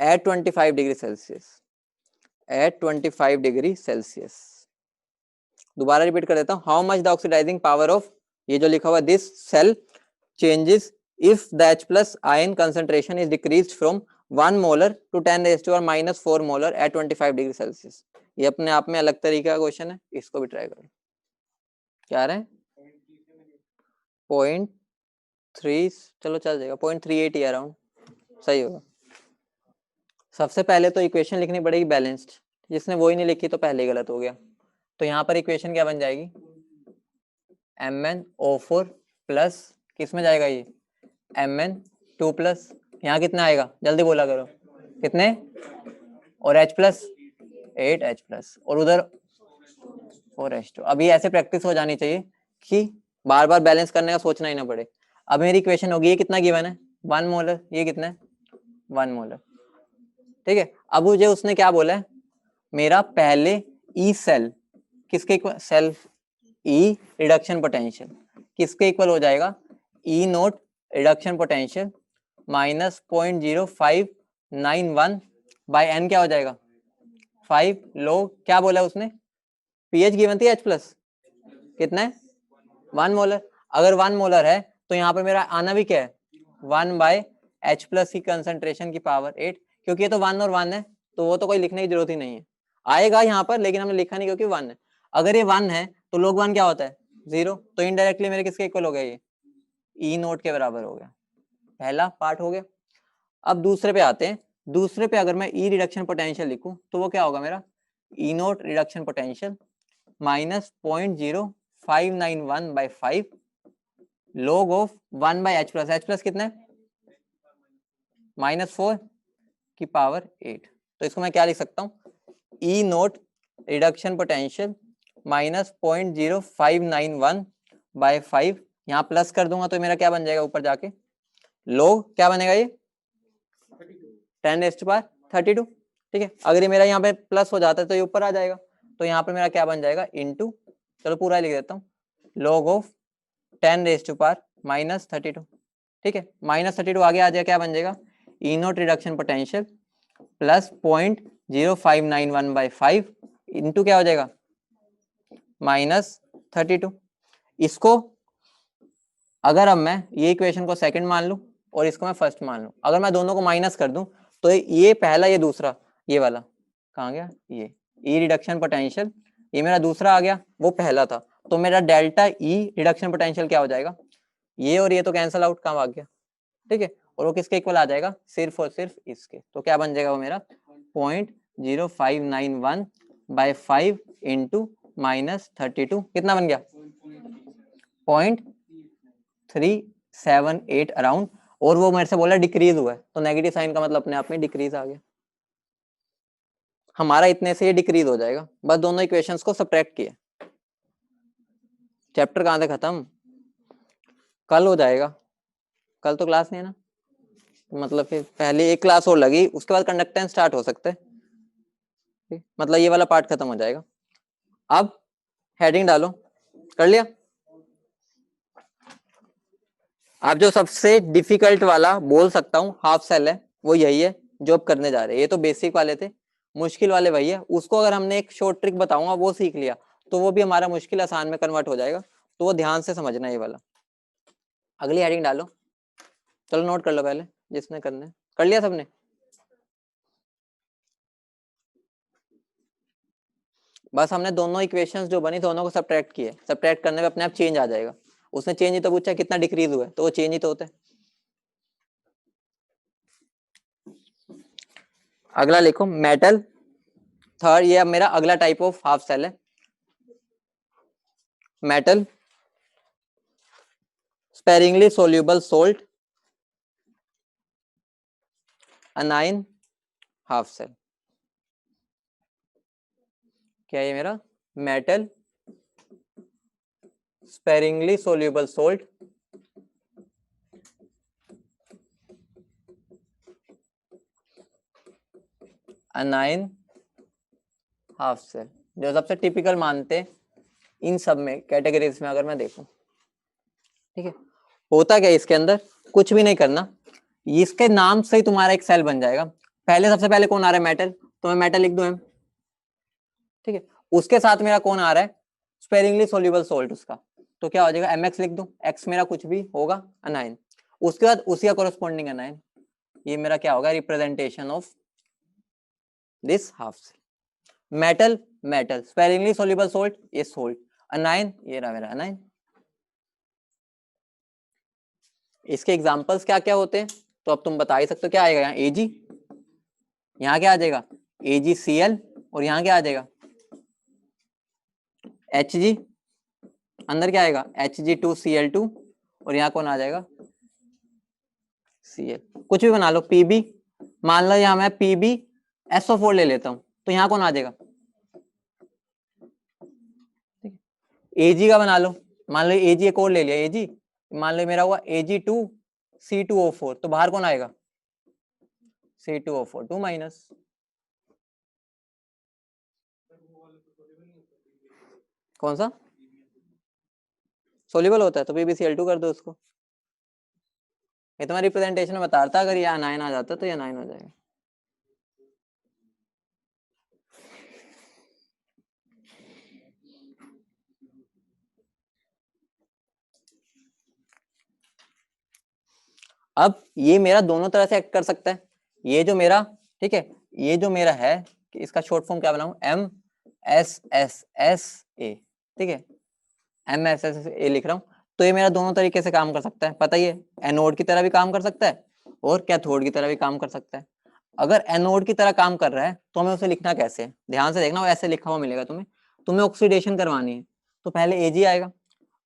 at 25 degree Celsius. दोबारा repeat कर देता हूं. How much the oxidising power of, ये जो लिखा हुआ this cell changes if the H plus ion concentration is decreased from 1 molar to 10 raised to power minus 4 molar at 25 degree Celsius. ये अपने आप में अलग तरीके का क्वेश्चन है, इसको भी ट्राई करो. क्या रहे 0.3, चलो चल जाएगा 0.38 अराउंड सही होगा. सबसे पहले तो इक्वेशन लिखनी पड़ेगी बैलेंस्ड, जिसने वो ही नहीं लिखी तो पहले गलत हो गया. तो यहाँ पर इक्वेशन क्या बन जाएगी, MnO4 प्लस किस में जाएगा ये Mn2 प्लस, यहाँ कितना आएगा जल्दी बोला करो कितने, और H प्लस 8H प्लस, और उधर 4H2. अभी ऐसे प्रैक्टिस हो जानी चाहिए कि बार बार बैलेंस करने का सोचना ही ना पड़े. अब मेरी इक्वेशन होगी, ये कितना गिवन है 1 मोलर, ये कितना है 1 मोलर. ठीक है. अब मुझे उसने क्या बोला है, मेरा पहले ई सेल किसके equal, self E reduction potential किसके इक्वल हो जाएगा, E naught reduction potential minus 0.0591 by n क्या हो जाएगा 5 लोग. क्या बोला उसने, पीएच गिवन थी H प्लस कितना है 1 मोलर. अगर 1 मोलर है तो यहाँ पर मेरा आना भी क्या है 1 बाय H प्लस की कंसंट्रेशन की पावर 8, क्योंकि ये तो 1 और 1 है तो वो तो कोई लिखने की जरूरत ही नहीं है. आएगा यहाँ पर लेकिन हमने लिखा नहीं क्योंकि 1 है. अगर ये 1 है तो log 1 क्या होता है 0, तो इनडायरेक्टली मेरे किसके इक्वल हो गया, ये ई नोट के बराबर हो गया. पहला पार्ट हो गया. अब दूसरे पे आते हैं. दूसरे पे अगर मैं ई रिडक्शन पोटेंशियल लिखूं तो वो क्या होगा मेरा, E naught reduction potential minus 0.0591 by 5 log of 1 by H plus. H plus कितना है -4 की पावर 8. तो इसको मैं क्या लिख सकता हूँ, E naught reduction potential minus 0.0591 by 5, यहाँ प्लस कर दूंगा तो मेरा क्या बन जाएगा ऊपर जाके, लोग क्या बनेगा ये 10 raised to power 32. ठीक है. अगर ये मेरा यहाँ पे प्लस हो जाता है तो ये ऊपर आ जाएगा, तो यहाँ पे मेरा क्या बन जाएगा इनटू, चलो पूरा लिख देता हूँ, log of 10 raised to power minus 32. ठीक है. माइनस 32 आगे आ जाएगा, क्या बन जाएगा E naught reduction potential plus 0.0591 by 5 into क्या हो जाएगा माइनस 32. इसको अगर अब मैं ये इक्वेशन को सेकंड मान लूं और इसको मैं फर्स्ट मान लूं, अगर मैं दोनों को माइनस कर दूं तो ये पहला, ये दूसरा, ये वाला कहाँ गया, ये ई रिडक्शन पोटेंशियल, ये मेरा दूसरा आ गया, वो पहला था, तो मेरा डेल्टा ई रिडक्शन पोटेंशियल क्या हो जाएगा, ये और ये तो कैंसल आउट, कहाँ भाग गया. ठीक है. और वो किसके इक्वल आ जाएगा, सिर्फ और सिर्फ इसके. तो क्या बन जाएगा वो मेरा 0.0591 बाय 5 इंटू माइनस 32, कितना बन गया 0.378 अराउंड. और वो मेरे से बोला डिक्रीज हुआ है, तो नेगेटिव साइन का मतलब अपने आप में डिक्रीज आ गया. हमारा इतने से ये डिक्रीज हो जाएगा. बस दोनों इक्वेशंस को सब्ट्रैक्ट किया. चैप्टर कहाँ से खत्म, कल हो जाएगा. कल तो क्लास नहीं है ना, मतलब फिर पहले एक क्लास और लगी, उसके बाद कंडक्टेंस स्टार्ट हो सकते हैं. मतलब ये वाला पार्ट खत्म हो जाएगा. अब हेडिंग डालो, कर लिया. आप जो सबसे डिफिकल्ट वाला बोल सकता हूँ हाफ सेल है, वो यही है जो अब करने जा रहे हैं. ये तो बेसिक वाले थे, मुश्किल वाले वही है. उसको अगर हमने एक शॉर्ट ट्रिक बताऊंगा वो सीख लिया तो वो भी हमारा मुश्किल आसान में कन्वर्ट हो जाएगा. तो वो ध्यान से समझना ये वाला. अगली हेडिंग डालो, चलो नोट कर लो पहले जिसने करना है. कर लिया सबने, बस हमने दोनों इक्वेशंस जो बनी दोनों को सब्ट्रैक्ट किए. सब्ट्रैक्ट करने में अपने आप चेंज आ जाएगा. उसने चेंज ही तो पूछा कितना डिक्रीज हुआ है, तो वो चेंज ही तो होता है. अगला लिखो मेटल थर्ड, ये अब मेरा अगला टाइप ऑफ हाफ सेल है. Metal sparingly soluble salt anion half cell. क्या है ये मेरा metal sparingly soluble salt anion half cell, जो सबसे टिपिकल मानते हैं इन सब में कैटेगरीज में अगर मैं देखूं, ठीक है। होता क्या इसके अंदर, कुछ भी नहीं करना, इसके नाम से ही तुम्हारा एक सेल बन जाएगा। पहले सबसे पहले कौन आ रहा है, मेटल, तो मैं मेटल लिख दूं एम, ठीक है। उसके साथ मेरा कौन आ रहा है, स्पेरिंगली सोल्यूबल सोल्ट उसका, तो क्या हो जाएगा mx लिख दूं, x मेरा कुछ भी होगा अनाइन, उसके बाद उसी का कोरस्पॉन्डिंग अनाइन, ये मेरा क्या होगा representation of this half cell. Metal metal, sparingly soluble salt ये सोल्ट, अनाइन ये रहा मेरा अनाइन। इसके एग्जांपल्स क्या क्या होते हैं, तो अब तुम बता ही सकते हो, क्या आएगा यहाँ Ag, यहाँ क्या आ जाएगा AgCl, और यहाँ क्या आ जाएगा Hg, अंदर क्या आएगा Hg2Cl2, और यहाँ कौन आ जाएगा Cl, कुछ भी बना लो, Pb, मान लो यहाँ मैं PbSO4 ले लेता हूँ, तो यहाँ कौन आ जाएगा Ag का बना लो, मान लो Ag एक और ले लिया Ag, मान लो मेरा हुआ Ag2C2O4, तो बाहर कौन आएगा C2O4 2 माइनस, कौन सा सोल्यूबल होता है, तो PbCl2 कर दो उसको, ये तुम्हारा रिप्रेजेंटेशन में बता रहा था, अगर ये अनाइन आ जाता तो ये अनाइन हो जाएगा। अब ये मेरा दोनों तरह से एक्ट कर सकता है, ये जो मेरा, ठीक है, ये जो मेरा है कि इसका शॉर्ट फॉर्म क्या बनाऊं MSSSA, ठीक है, MSSSA लिख रहा हूं, तो ये मेरा दोनों तरीके से काम कर सकता है, पता ही है, एनोड की तरह भी काम कर सकता है और कैथोड की तरह भी काम कर सकता है। अगर एनोड की तरह काम कर रहा है तो हमें उसे लिखना कैसे है, ध्यान से देखना, वो ऐसे लिखा हुआ मिलेगा तुम्हें, तुम्हें ऑक्सीडेशन करवानी है, तो पहले Ag आएगा,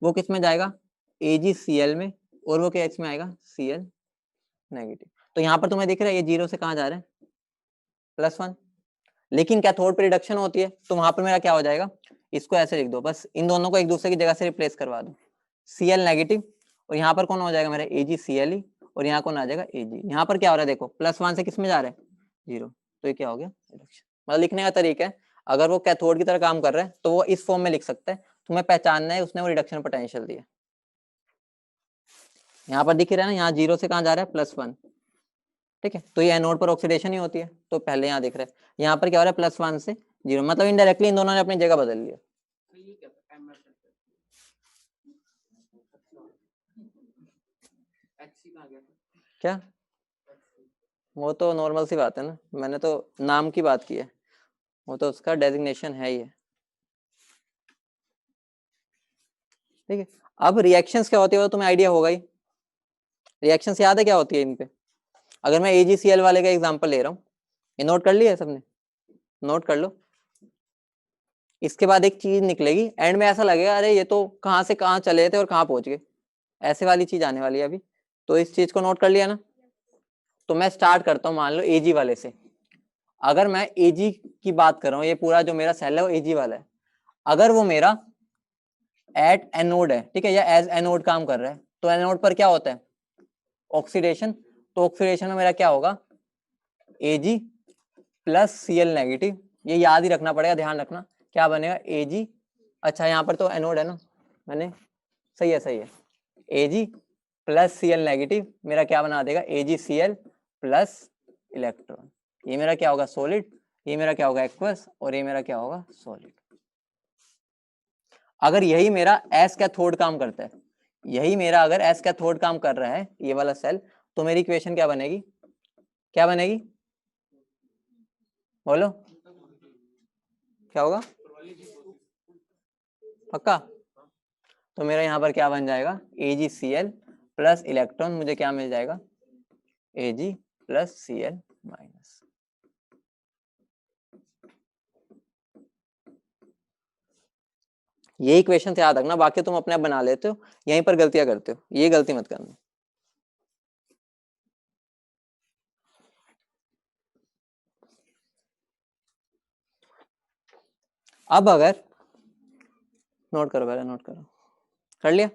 वो किस में जाएगा AgCl में, और वो क्या इसमें आएगा Cl नेगेटिव, तो यहाँ पर तुम्हें दिख रहा है ये 0 से कहाँ जा रहा है +1, लेकिन कैथोड पे रिडक्शन होती है, तो वहां पर मेरा क्या हो जाएगा, इसको ऐसे लिख दो, बस इन दोनों को एक दूसरे की जगह से रिप्लेस करवा दो, Cl नेगेटिव, और यहाँ पर कौन हो जाएगा मेरा AgCle, और यहाँ कौन आ जाएगा Ag, यहाँ पर क्या हो रहा है देखो +1 से किस में जा रहा है 0, तो ये क्या हो गया रिडक्शन। मतलब लिखने का तरीका है, अगर वो कैथोड की तरह काम कर रहा है तो वो इस फॉर्म में लिख सकता है, तुम्हें पहचानना है उसने वो रिडक्शन पोटेंशियल दिया, यहाँ पर दिख रहा है ना, यहाँ 0 से कहाँ जा रहा है +1, ठीक है, तो ये एनोड पर ऑक्सीडेशन ही होती है, तो पहले यहाँ दिख रहा है, यहाँ पर क्या हो रहा है +1 से 0, मतलब इनडायरेक्टली इन दोनों ने अपनी जगह बदल लिया। क्या, वो तो नॉर्मल सी बात है ना, मैंने तो नाम की बात की है, वो तो उसका डेजिग्नेशन है ही है, ठीक है। अब रिएक्शंस क्या होती है वो तुम्हें आइडिया होगा ही, रिएक्शंस याद है क्या होती है इन पे, अगर मैं AgCl वाले का एग्जांपल ले रहा हूँ, ये नोट कर लिया है सबने, नोट कर लो, इसके बाद एक चीज निकलेगी एंड में, ऐसा लगेगा अरे ये तो कहाँ से कहाँ चले थे और कहाँ पहुंच गए, ऐसे वाली चीज आने वाली है अभी, तो इस चीज को नोट कर लिया ना। तो मैं स्टार्ट करता हूँ मान लो Ag वाले से, अगर मैं Ag की बात कर रहा हूँ, ये पूरा जो मेरा सेल है वो Ag वाला है, अगर वो मेरा एट एनोड है, ठीक है, या एज एनोड काम कर रहा है, तो एनोड पर क्या होता है ऑक्सीडेशन, तो ऑक्सीडेशन में मेरा क्या होगा Ag+Cl नेगेटिव, ये याद ही रखना पड़ेगा, ध्यान रखना क्या बनेगा Ag, अच्छा यहाँ पर तो एनोड है ना, मैंने सही है Ag+Cl नेगेटिव मेरा क्या बना देगा AgCl प्लस इलेक्ट्रॉन, ये मेरा क्या होगा सॉलिड, ये मेरा क्या होगा एक्वस, और ये मेरा क्या होगा सॉलिड। अगर यही मेरा एस कैथोड काम करता है, यही मेरा अगर एस कैथोड काम कर रहा है ये वाला सेल, तो मेरी इक्वेशन क्या बनेगी, क्या बनेगी बोलो, क्या होगा पक्का, तो मेरा यहाँ पर क्या बन जाएगा AgCl प्लस इलेक्ट्रॉन, मुझे क्या मिल जाएगा Ag+Cl माइनस। ये इक्वेशन याद रखना, बाकी तुम अपने आप बना लेते हो, यहीं पर गलतियां करते हो, ये गलती मत करना। अब अगर नोट करो, पहले नोट करो, कर लिया,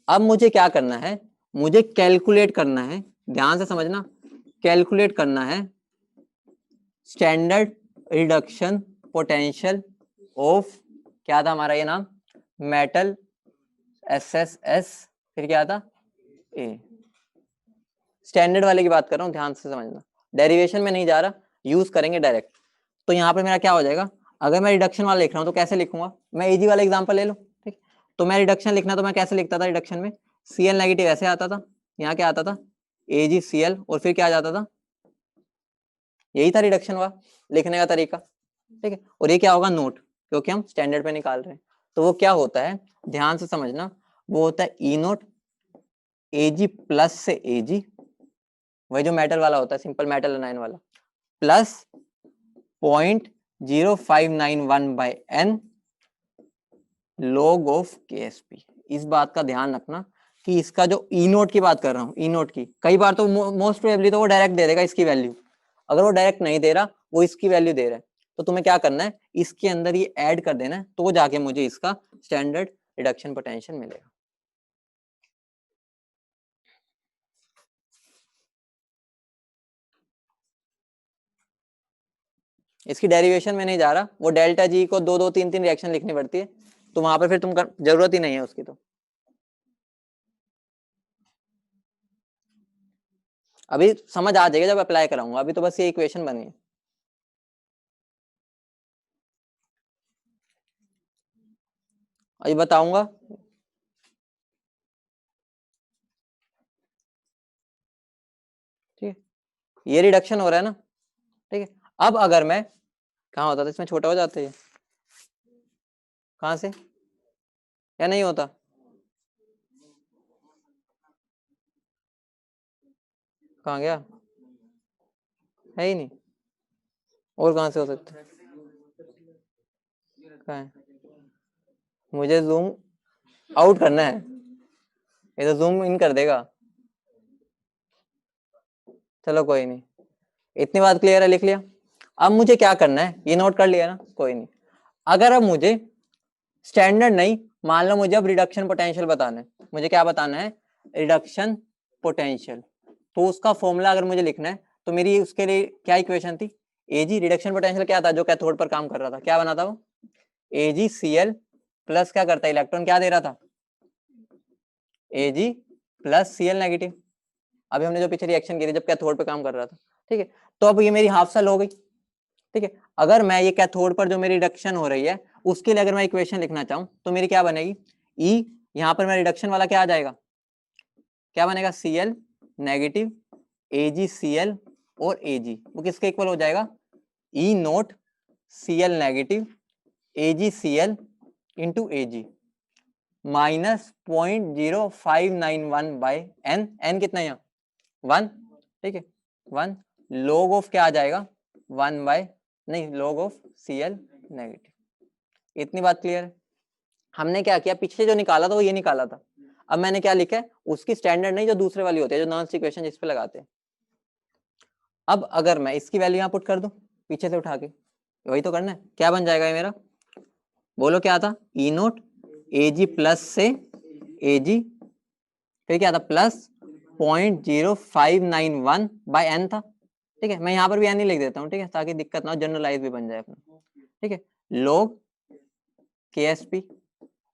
अब मुझे क्या करना है, मुझे कैलकुलेट करना है, ध्यान से समझना, कैलकुलेट करना है स्टैंडर्ड रिडक्शन पोटेंशियल ऑफ, क्या था हमारा ये नाम, मेटल SSS, फिर क्या था ए। स्टैंडर्ड वाले की बात कर रहा हूँ, ध्यान से समझना, डेरिवेशन में नहीं जा रहा, यूज करेंगे डायरेक्ट। तो यहाँ पे मेरा क्या हो जाएगा, अगर मैं रिडक्शन वाला लिख रहा हूँ तो कैसे लिखूंगा, मैं इजी वाला एग्जांपल ले लो, ठीक। तो मैं रिडक्शन लिखना, तो मैं कैसे लिखता था रिडक्शन में, Cl नेगेटिव ऐसे आता था, यहाँ क्या आता था AgCl, और फिर क्या आ जाता था, यही था रिडक्शन का लिखने का तरीका, ठीक है। और ये क्या होगा नोट, क्योंकि हम स्टैंडर्ड पे निकाल रहे हैं। तो वो क्या होता है, ध्यान से समझना, वो होता है ई नोट Ag प्लस से Ag, वही जो मेटल वाला होता है, सिंपल मेटल एनायन वाला, plus 0.0591 by n log of KSP। इस बात का ध्यान रखना कि इसका जो ई नोट की बात कर रहा हूँ, ई नोट की, कई बार तो मोस्ट प्रोबेबली तो वो डायरेक्ट दे देगा इसकी वैल्यू, अगर वो डायरेक्ट नहीं दे रहा, वो इसकी वैल्यू दे रहा है, तो तुम्हें क्या करना है, इसके अंदर ये ऐड कर देना है, तो जाके मुझे इसका स्टैंडर्ड रिडक्शन पोटेंशियल मिलेगा। इसकी डेरिवेशन में नहीं जा रहा, वो डेल्टा जी को 2-2, 3-3 रिएक्शन लिखनी पड़ती है, तो वहां पर फिर तुम जरूरत ही नहीं है उसकी। तो अभी समझ आ जाएगा जब अप्लाई कराऊंगा, अभी तो बस ये इक्वेशन बनी है। अभी बताऊंगा, ठीक है, ये रिडक्शन हो रहा है ना, ठीक है। अब अगर मैं, कहाँ होता था इसमें, छोटा हो जाता है, कहाँ से, या नहीं होता, कहाँ गया, है ही नहीं, और कहाँ से हो सकता है, कहाँ है, मुझे जूम आउट करना है, ये तो जूम इन कर देगा, चलो कोई नहीं, इतनी बात क्लियर है, लिख लिया। अब मुझे क्या करना है, ये नोट कर लिया ना, कोई नहीं। अगर अब मुझे स्टैंडर्ड नहीं, मान लो मुझे अब रिडक्शन पोटेंशियल बताना है, मुझे क्या बताना है, रिडक्शन पोटेंशियल, तो उसका फॉर्मूला अगर मुझे लिखना है, तो मेरी उसके लिए क्या इक्वेशन थी, Ag, रिडक्शन पोटेंशियल क्या था जो कैथोड पर काम कर रहा था, क्या बना था वो, AgCl प्लस क्या करता है, इलेक्ट्रॉन क्या दे रहा था, Ag प्लस Cl नेगेटिव। अभी हमने जो पीछे रिएक्शन की थी जब कैथोड पर काम कर रहा था, ठीक है। तो अब ये मेरी हाफ सेल हो गई, ठीक है। अगर मैं ये कैथोड पर जो मेरी रिडक्शन हो रही है उसके लिए अगर मैं इक्वेशन लिखना चाहूं, तो मेरी क्या बनेगी, ई, यहाँ पर मेरा रिडक्शन वाला क्या आ जाएगा, क्या बनेगा, Cl नेगेटिव AgCl और Ag, वो किसके इक्वल हो जाएगा, E naught Cl negative AgCl into Ag minus 0.0591 by n, n कितना है यहाँ 1, ठीक है 1, log ऑफ क्या आ जाएगा 1 बाय, नहीं log ऑफ Cl नेगेटिव। इतनी बात क्लियर है। हमने क्या किया, पीछे जो निकाला था वो ये निकाला था, अब मैंने क्या लिखा है, उसकी स्टैंडर्ड नहीं, जो दूसरे वाली होती है, जो नॉन इक्वेशन जिस पे लगाते हैं। अब अगर मैं इसकी वैल्यू यहाँ पुट कर दूं पीछे से उठा के, वही तो करना है, क्या बन जाएगा ये मेरा, बोलो क्या था, ई नोट Ag प्लस से Ag, फिर क्या था प्लस 0.0591 बाय n था, ठीक है। मैं यहाँ पर भी n ही लिख देता हूँ, ठीक है, ताकि दिक्कत ना हो, जनरलाइज भी बन जाए अपना, ठीक है, log KSP,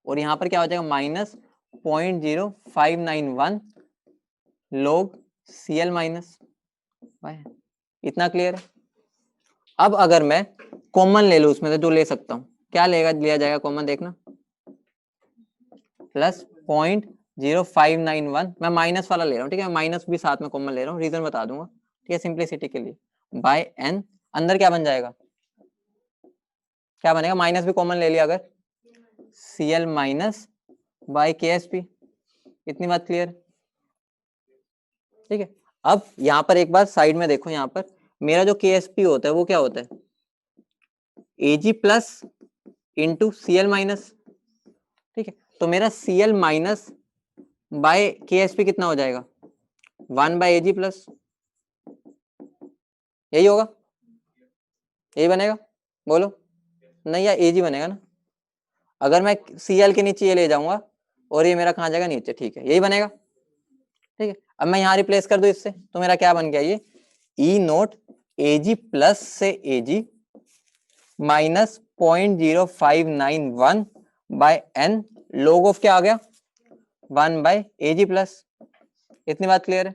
और यहाँ पर क्या हो जाएगा minus 0.0591 log Cl minus by, इतना क्लियर है। अब अगर मैं कॉमन ले लूँ उसमें से, जो ले सकता हूँ, क्या लिया जाएगा कॉमन, देखना, प्लस 0.0591, मैं माइनस वाला ले रहा हूँ, ठीक है, माइनस भी साथ में कॉमन ले रहा हूँ, रीजन बता दूंगा, ठीक है, सिंप्लिसिटी के लिए, बाय n, अंदर क्या बन जाएगा, क्या बनेगा, माइनस भी कॉमन ले लिया अगर, Cl माइनस बाय KSP, इतनी बात क्लियर, ठीक है। अब यहाँ पर एक बार साइड में देखो, यहाँ पर मेरा जो KSP होता है वो क्या होता है, Ag plus into Cl minus, ठीक है। तो मेरा Cl माइनस बाय KSP कितना हो जाएगा, 1 बाय Ag प्लस, यही होगा, यही बनेगा, बोलो, नहीं या Ag बनेगा ना, अगर मैं Cl के नीचे ये ले जाऊंगा और ये मेरा कहाँ जाएगा नीचे, ठीक है, यही बनेगा, ठीक है। अब मैं यहाँ रिप्लेस कर दूं इससे, तो मेरा क्या बन गया, ये ई नोट Ag प्लस से Ag minus 0.0591 by n log of क्या आ गया 1 बाय Ag प्लस। इतनी बात क्लियर है?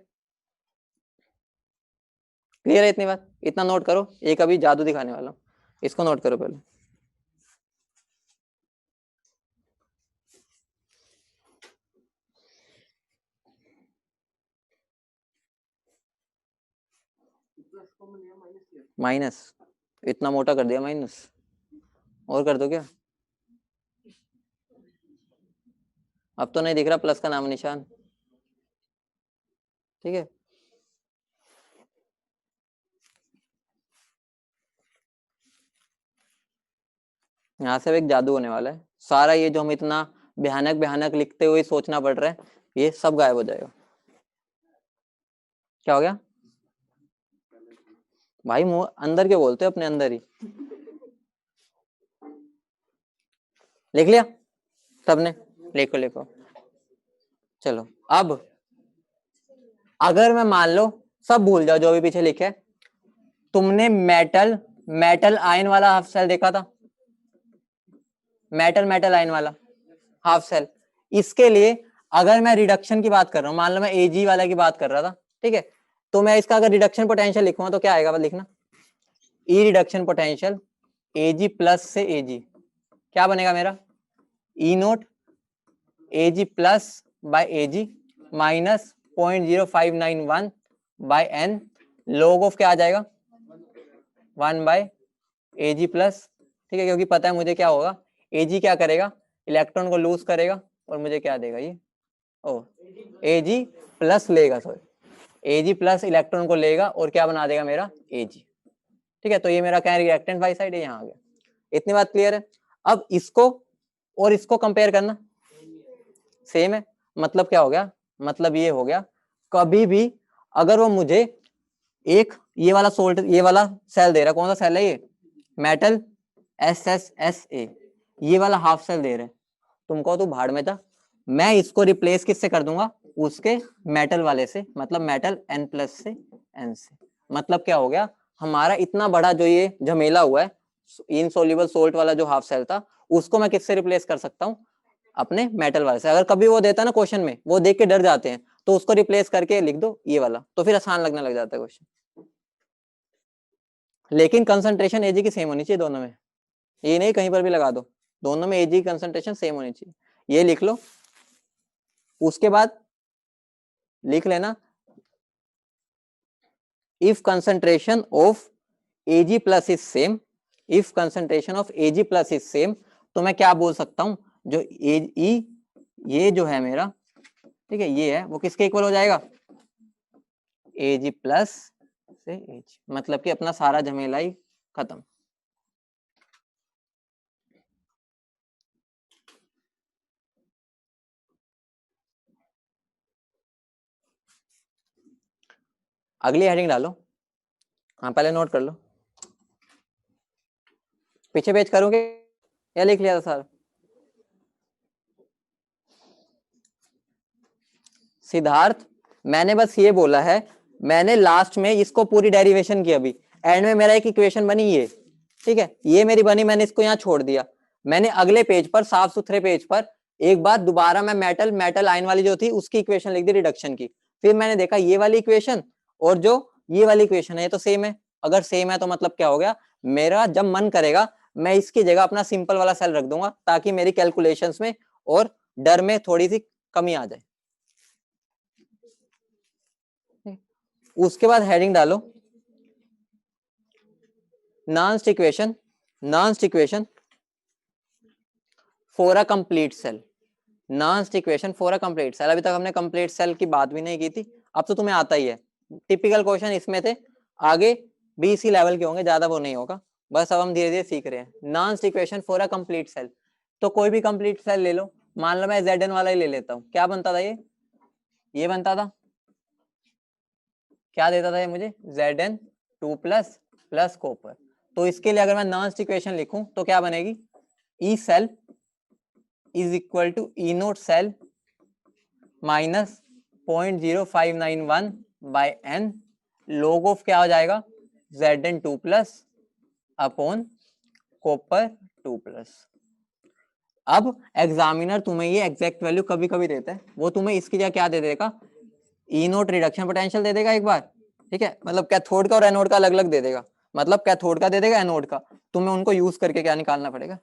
क्लियर है इतनी बात? इतना नोट करो, एक अभी जादू दिखाने वाला हूं, इसको नोट करो पहले। माइनस, इतना मोटा कर दिया माइनस, और कर दो क्या? अब तो नहीं दिख रहा प्लस का नाम निशान, ठीक है। यहाँ से एक जादू होने वाला है, सारा ये जो हम इतना भयानक भयानक लिखते हुए सोचना पड़ रहा है, ये सब गायब हो जाएगा। क्या हो गया भाई? मुंह अंदर के बोलते हो, अपने अंदर ही। लिख लिया सबने? लिखो लिखो। चलो अब अगर मैं मान लो सब भूल जाओ जो भी पीछे लिखे, तुमने मेटल मेटल आयन वाला हाफ सेल देखा था? मेटल आयन वाला हाफ सेल, इसके लिए अगर मैं रिडक्शन की बात कर रहा हूं, मान लो मैं Ag वाला की बात कर रहा था, ठीक है, तो मैं इसका अगर रिडक्शन पोटेंशियल लिखूंगा तो क्या आएगा? बस लिखना, E reduction potential Ag plus से Ag क्या बनेगा मेरा? E naught Ag plus by Ag minus 0.0591 by n log of क्या आ जाएगा 1 बाय Ag प्लस, ठीक है, क्योंकि पता है मुझे क्या होगा, Ag क्या करेगा, इलेक्ट्रॉन को लूज करेगा और मुझे क्या देगा ये, ओ Ag प्लस लेगा, सॉरी Ag प्लस इलेक्ट्रॉन को लेगा और क्या बना देगा मेरा Ag, ठीक है। तो ये मेरा क्या रिएक्टेंट बाई साइड है, यहाँ आ गया। इतनी बात क्लियर है? अब इसको और इसको कंपेयर करना, सेम है, मतलब क्या हो गया, मतलब ये हो गया, कभी भी अगर वो मुझे एक ये वाला सोल्ट ये वाला सेल दे रहा है, कौन सा सेल है ये, मेटल SSSA, ये वाला हाफ सेल दे रहे हैं, तुमको तो भाड़ में था, मैं इसको रिप्लेस किससे कर दूंगा, उसके मेटल वाले से, मतलब मेटल N प्लस से N से। मतलब क्या हो गया, हमारा इतना बड़ा जो ये झमेला हुआ है, इनसोल्यूबल सोल्ट वाला जो हाफ सेल था, उसको मैं किससे रिप्लेस कर सकता हूँ, अपने मेटल वाले से। अगर कभी वो देता ना क्वेश्चन में, वो देख के डर जाते हैं, तो उसको रिप्लेस करके लिख दो ये वाला, तो फिर आसान लगने लग जाता है क्वेश्चन। लेकिन कंसंट्रेशन Ag की सेम होनी चाहिए दोनों में, ये नहीं कहीं पर भी लगा दो, दोनों में Ag की कंसंट्रेशन सेम होनी चाहिए, ये लिख लो। उसके बाद लिख लेना, if concentration of Ag plus is same, if concentration of Ag plus is same, तो मैं क्या बोल सकता हूं, जो E ये जो है मेरा, ठीक है, ये है, वो किसके इक्वल हो जाएगा, Ag प्लस से Ag, मतलब कि अपना सारा झमेला ही खत्म। अगली हेडिंग डालो, हाँ पहले नोट कर लो, पीछे पेज करोगे या लिख लिया था सर? सिद्धार्थ, मैंने बस ये बोला है, मैंने लास्ट में इसको पूरी डेरिवेशन की, अभी एंड में मेरा एक इक्वेशन बनी ये, ठीक है, ये मेरी बनी, मैंने इसको यहाँ छोड़ दिया, मैंने अगले पेज पर साफ सुथरे पेज पर एक बार दोबारा मैं मेटल आयन वाली जो थी उसकी इक्वेशन लिख दी रिडक्शन की, फिर मैंने देखा ये वाली इक्वेशन और जो ये वाली इक्वेशन है ये तो सेम है, अगर सेम है तो मतलब क्या हो गया, मेरा जब मन करेगा मैं इसकी जगह अपना सिंपल वाला सेल रख दूंगा, ताकि मेरी कैलकुलेशंस में और डर में थोड़ी सी कमी आ जाए। उसके बाद हेडिंग डालो, Nernst equation for a complete cell, Nernst equation for a complete cell. अभी तक हमने कंप्लीट सेल की बात भी नहीं की थी, अब तो तुम्हें आता ही है, टिपिकल क्वेश्चन इसमें थे, आगे भी इसी लेवल के होंगे, ज्यादा वो नहीं होगा, बस अब हम धीरे धीरे सीख रहे हैं। Nernst equation for a complete cell, तो कोई भी कंप्लीट सेल ले लो, मान लो मैं Zn वाला ही ले लेता हूँ, क्या बनता था ये बनता था, क्या देता था ये मुझे, Zn 2 प्लस प्लस कॉपर। तो इसके लिए अगर मैं नॉन्स्ट इक्वेशन लिखूं तो क्या बनेगी, E cell is equal to E naught cell minus 0.0591 by n, log of क्या हो जाएगा Zn2+ अपॉन कॉपर 2+। अब एग्जामिनर तुम्हें ये एग्जैक्ट वैल्यू कभी कभी देता है, वो तुम्हें इसकी जगह क्या दे देगा, ई नोट रिडक्शन पोटेंशियल दे देगा एक बार, ठीक है, मतलब कैथोड का और एनोड का अलग अलग दे देगा, मतलब कैथोड का दे देगा एनोड का, तुम्हें उनको यूज करके क्या निकालना पड़ेगा।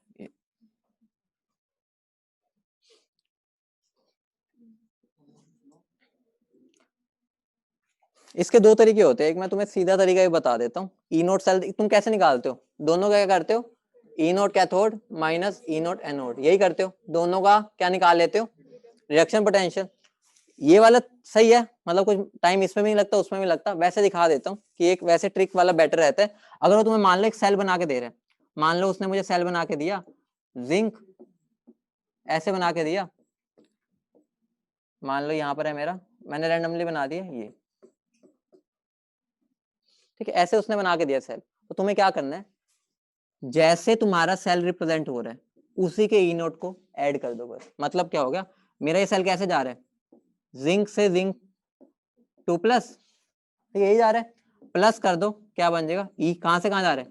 इसके दो तरीके होते हैं, एक मैं तुम्हें सीधा तरीका ही बता देता हूँ। ई नोट सेल तुम कैसे निकालते हो, दोनों का क्या करते हो, ई नोट कैथोड माइनस ई नोट एनोड, यही करते हो, दोनों का क्या निकाल लेते हो, रिडक्शन पोटेंशियल। ये वाला सही है, मतलब कुछ टाइम इसमें भी नहीं लगता उसमें भी लगता। वैसे दिखा देता हूँ कि एक वैसे ट्रिक वाला बेटर रहता है। अगर वो तुम्हें मान लो एक सेल बना के दे रहे हैं, मान लो उसने मुझे सेल बना के दिया, जिंक ऐसे बना के दिया, मान लो यहाँ पर है मेरा, मैंने रैंडमली बना दिया ये, ठीक है, ऐसे उसने बना के दिया सेल, तो तुम्हें क्या करना है, जैसे तुम्हारा सेल रिप्रेजेंट हो रहा है उसी के ई नोट को ऐड कर दो बस। मतलब क्या हो गया, मेरा ये सेल कैसे जा रहा है, जिंक से जिंक 2+, तो यही जा रहा है, प्लस कर दो, क्या बन जाएगा, ई कहां से कहां जा रहा है,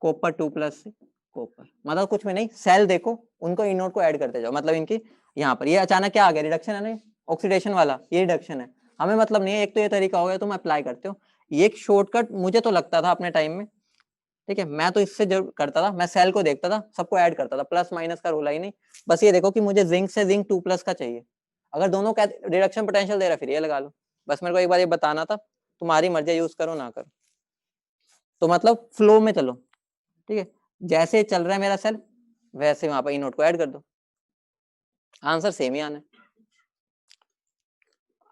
कॉपर 2+ से कॉपर, मतलब कुछ में नहीं, सेल देखो उनको ई नोट को ऐड करते जाओ, मतलब इनकी यहाँ पर ये अचानक क्या आ गया, रिडक्शन है ना, ऑक्सीडेशन वाला, ये रिडक्शन है, हमें मतलब नहीं है। एक तो ये तरीका हो गया, तुम अप्लाई करते हो, ये एक शॉर्टकट मुझे तो लगता था अपने टाइम में, ठीक है, मैं तो इससे जरूर करता था, मैं सेल को देखता था, सबको ऐड करता था, प्लस माइनस का रोला ही नहीं, बस ये देखो कि मुझे जिंक से जिंक 2+ का चाहिए, अगर दोनों का रिडक्शन पोटेंशियल दे रहा है फिर ये लगा लो, बस मेरे को एक बार ये बताना था, तुम्हारी मर्जी, यूज करो ना करो, तो मतलब फ्लो में चलो, ठीक है, जैसे चल रहा है मेरा सेल वैसे वहां पर ई नोट को ऐड कर दो, आंसर सेम ही आना है।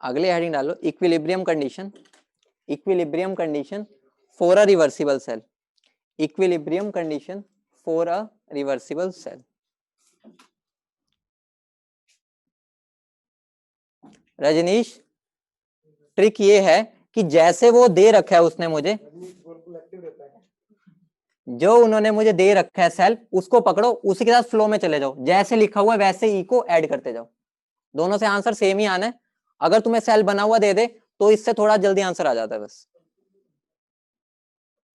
अगले हेडिंग डालो, equilibrium condition, equilibrium condition for a reversible cell, equilibrium condition for a reversible cell. Rajneesh, trick ये है कि जैसे वो दे रखा है उसने मुझे, जो उन्होंने मुझे दे रखा है सेल, उसको पकड़ो, उसी के साथ फ्लो में चले जाओ, जैसे लिखा हुआ है वैसे ई को ऐड करते जाओ, दोनों से आंसर सेम ही आना है। अगर तुम्हें सेल बना हुआ दे दे तो इससे थोड़ा जल्दी आंसर आ जाता है बस,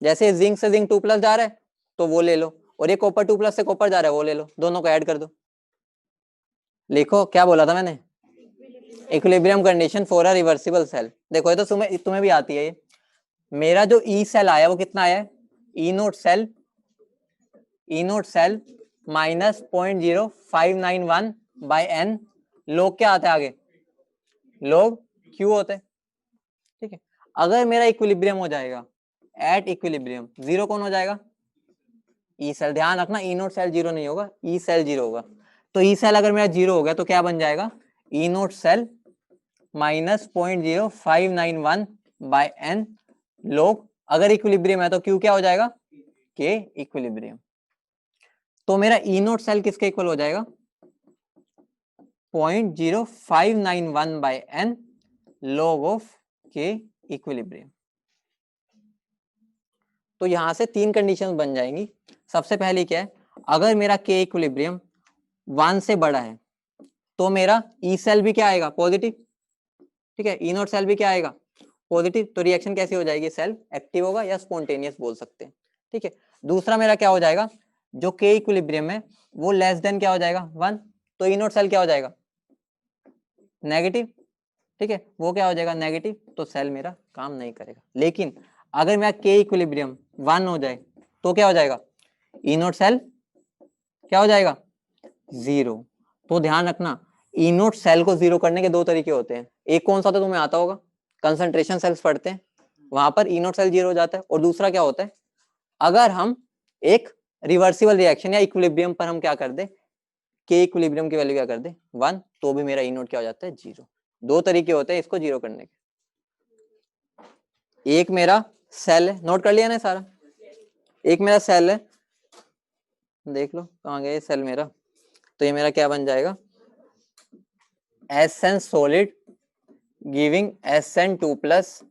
जैसे जिंक से जिंक 2+ जा रहा है तो वो ले लो, और ये कॉपर 2+ से कॉपर जा रहा है वो ले लो, दोनों को ऐड कर दो। लिखो क्या बोला था मैंने, equilibrium condition for a reversible cell, देखो ये तो तुम्हें तुम्हें भी आती है ये, मेरा जो ई सेल आया वो कितना आया है, E naught cell, E naught cell minus 0.0591 by n, log क्या आता है आगे, लोग क्यू होते हैं, ठीक है। अगर मेरा इक्विलिब्रियम हो जाएगा, एट इक्विलिब्रियम जीरो कौन हो जाएगा, ई सेल, ध्यान रखना ई नोट सेल जीरो नहीं होगा, ई सेल जीरो होगा, तो ई सेल अगर मेरा जीरो हो गया तो क्या बन जाएगा, E naught cell minus 0.0591 by n log, अगर इक्विलिब्रियम है तो क्यू क्या हो जाएगा, के इक्विलिब्रियम, तो मेरा ई नोट सेल किसके इक्वल हो जाएगा, 0.0591 बाय एन log ऑफ के इक्विलिब्रियम। तो यहां से तीन कंडीशंस बन जाएंगी। सबसे पहली क्या है, अगर मेरा के इक्विलिब्रियम 1 से बड़ा है तो मेरा ई सेल भी क्या आएगा, पॉजिटिव, ठीक है, ई नोट सेल भी क्या आएगा, पॉजिटिव, तो रिएक्शन कैसी हो जाएगी, सेल एक्टिव होगा या स्पॉन्टेनियस बोल सकते हैं, ठीक है। दूसरा मेरा क्या हो जाएगा, जो के इक्विलिब्रियम है वो लेस देन क्या हो जाएगा 1, तो ई नोट सेल क्या हो जाएगा, नेगेटिव, ठीक है, वो क्या हो जाएगा नेगेटिव, तो सेल मेरा काम नहीं करेगा। लेकिन अगर मेरा के इक्विलिब्रियम 1 हो जाए तो क्या हो जाएगा, ई नोट सेल क्या हो जाएगा, 0। तो ध्यान रखना, ई नोट सेल को 0 करने के दो तरीके होते हैं, एक कौन सा तो तुम्हें आता होगा, कंसंट्रेशन सेल्स पढ़ते हैं वहां पर ई नोट सेल 0 हो जाता है, और दूसरा क्या होता है, अगर हम एक रिवर्सिबल रिएक्शन या इक्विलिब्रियम पर हम क्या कर दे, के इक्विलिब्रियम की वैल्यू क्या कर दे 1, तो भी मेरा ई नोट क्या हो जाता है 0। दो तरीके होते हैं इसको 0 करने के, एक मेरा सेल है, नोट कर लिया ना सारा, एक मेरा सेल है, देख लो कहाँ गया ये सेल मेरा, तो ये मेरा क्या बन जाएगा, S N solid giving SN2+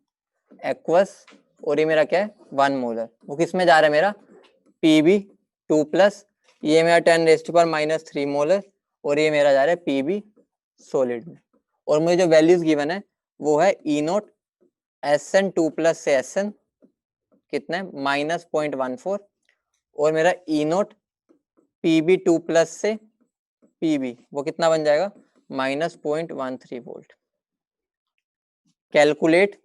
aqueous, और ये मेरा क्या है 1 मोलर, वो किस में जा रहा है मेरा Pb2+, ये मेरा 10⁻³ मोलर, और ये मेरा जा रहा है Pb सॉलिड में, और मुझे जो वैल्यूज गिवन है वो है ई नोट SN2+ से SN, कितना है -0.14 और मेरा ई नोट Pb2 प्लस से Pb वो कितना बन जाएगा -0.13 volt. Calculate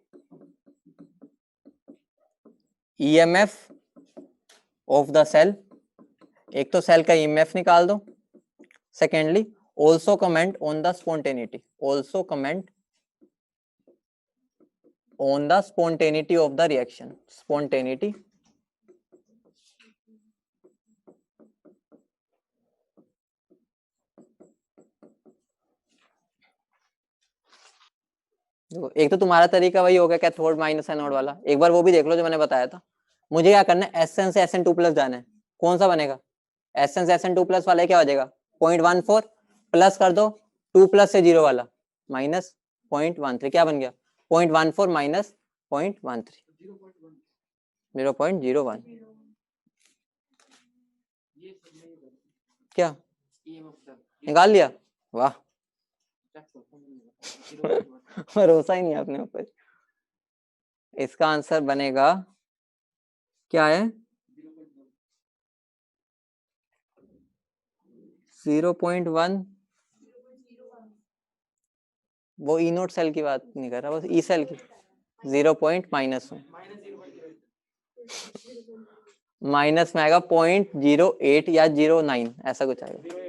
EMF of the cell, एक तो सेल का EMF निकाल दो, secondly also comment on the spontaneity, also comment on the spontaneity of the reaction, spontaneity देखो, एक तो तुम्हारा तरीका वही हो गया कैथोड माइनस एनोड वाला, एक बार वो भी देख लो जो मैंने बताया था। मुझे क्या करना है, Sn से Sn2 प्लस जाना है, कौन सा बनेगा, Sn से Sn2 प्लस वाला क्या हो जाएगा 0.14 प्लस कर दो 2 प्लस से 0 वाला -0.13, क्या बन गया 0.14 माइनस 0.13 0.01। क्या निकाल लिया, वाह भरोसा ही नहीं अपने ऊपर। इसका आंसर बनेगा क्या है 0.1, वो ई नोट सेल की बात नहीं कर रहा, बस ई सेल की 0 माइनस माइनस में आएगा 0.08 या 0.9 ऐसा कुछ आएगा।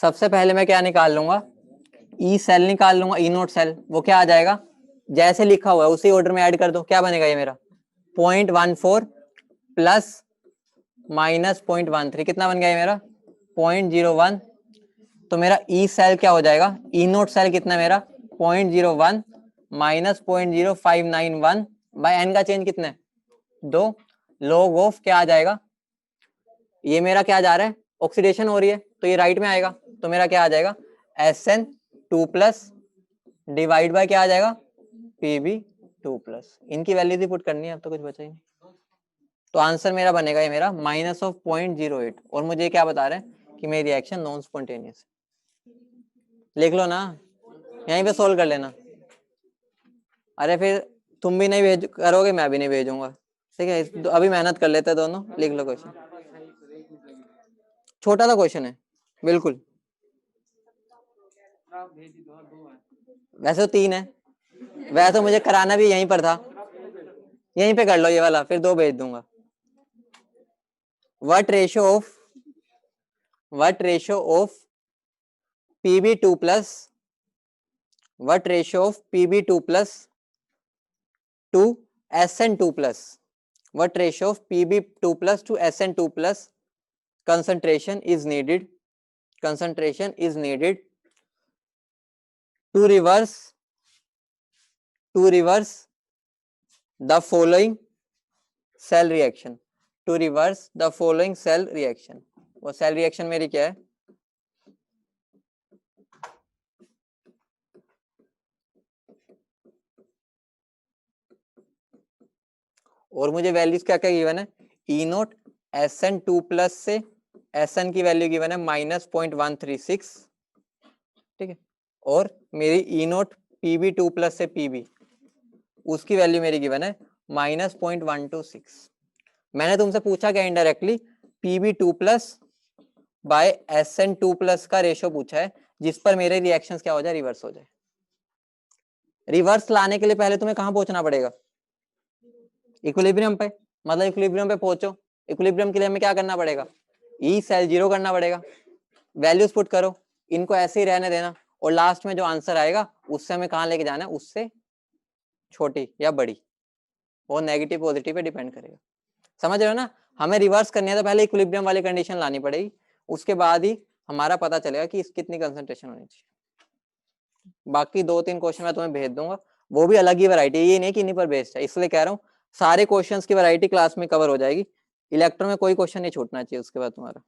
सबसे पहले मैं क्या निकाल लूंगा, ई सेल निकाल लूंगा, ई नोट सेल, वो क्या आ जाएगा जैसे लिखा हुआ है उसी ऑर्डर में ऐड कर दो, क्या बनेगा ये मेरा 0.14 प्लस माइनस 0.13 कितना बन गया ये मेरा 0.01। तो मेरा ई सेल क्या हो जाएगा, ई नोट सेल कितना मेरा 0.01 माइनस 0.0591 बाय एन का चेंज कितना है 2 लॉग ऑफ क्या आ जाएगा, ये मेरा क्या जा रहा है ऑक्सीडेशन हो रही है तो ये राइट में आएगा, तो मेरा क्या आ जाएगा Sn2 प्लस डिवाइड बाय क्या आ जाएगा Pb2 प्लस। इनकी वैल्यूज ही पुट करनी है, अब तो कुछ बचा ही नहीं। तो आंसर मेरा बनेगा ये मेरा -0.08 और मुझे क्या बता रहे हैं कि मेरी रिएक्शन नॉन स्पॉन्टेनियस। लिख लो ना, यहीं पे सोल्व कर लेना। अरे फिर तुम भी नहीं भेज करोगे, मैं भी नहीं भेजूंगा, ठीक है। अभी मेहनत कर लेते हैं दोनों, लिख लो क्वेश्चन, छोटा सा क्वेश्चन है बिल्कुल। वैसे तो 3 है, वैसे तो मुझे कराना भी यहीं पर था, यहीं पे कर लो ये वाला, फिर 2 भेज दूंगा। What ratio of Pb2 plus, what ratio of Pb2 plus two Sn2 plus, what ratio of Pb2 plus two Sn2 plus concentration is needed to reverse the following cell reaction, to reverse the following cell reaction। वो cell reaction मेरी क्या है, और मुझे values क्या क्या given है, E note Sn2 plus से Sn की वैल्यू गिवन है -0.136, ठीक है, और मेरी ई नोट Pb2 प्लस से Pb उसकी वैल्यू मेरी गिवन है -0.126। मैंने तुमसे पूछा क्या indirectly, Pb2 plus by Sn2 plus का रेशियो पूछा है, जिस पर मेरे रिएक्शंस क्या हो जाए रिवर्स हो जाए। रिवर्स लाने के लिए पहले तुम्हें कहां पहुंचना पड़ेगा, इक्विलिब्रियम पे, मतलब इक्विलिब्रियम पे पहुंचो। इक्विलिब्रियम के लिए हमें क्या करना पड़ेगा, ई सेल 0 करना पड़ेगा, वैल्यूज पुट करो, इनको ऐसे ही रहने देना, और लास्ट में जो आंसर आएगा उससे हमें कहां लेके जाना है, उससे छोटी या बड़ी, वो नेगेटिव पॉजिटिव पे डिपेंड करेगा। समझ रहे हो ना, हमें रिवर्स करनी है तो पहले इक्विलिब्रियम वाली कंडीशन लानी पड़ेगी, उसके बाद ही हमारा पता चलेगा कि इसकी कितनी कंसंट्रेशन होनी चाहिए। बाकी 2-3 क्वेश्चन मैं तुम्हें भेज दूंगा, वो भी अलग ही वैरायटी, ये नहीं कि इन्हीं पर बेस्ड है, इसलिए कह रहा हूँ सारे क्वेश्चंस की वैरायटी क्लास में कवर हो जाएगी। इलेक्ट्रो में कोई क्वेश्चन नहीं छूटना चाहिए उसके बाद तुम्हारा।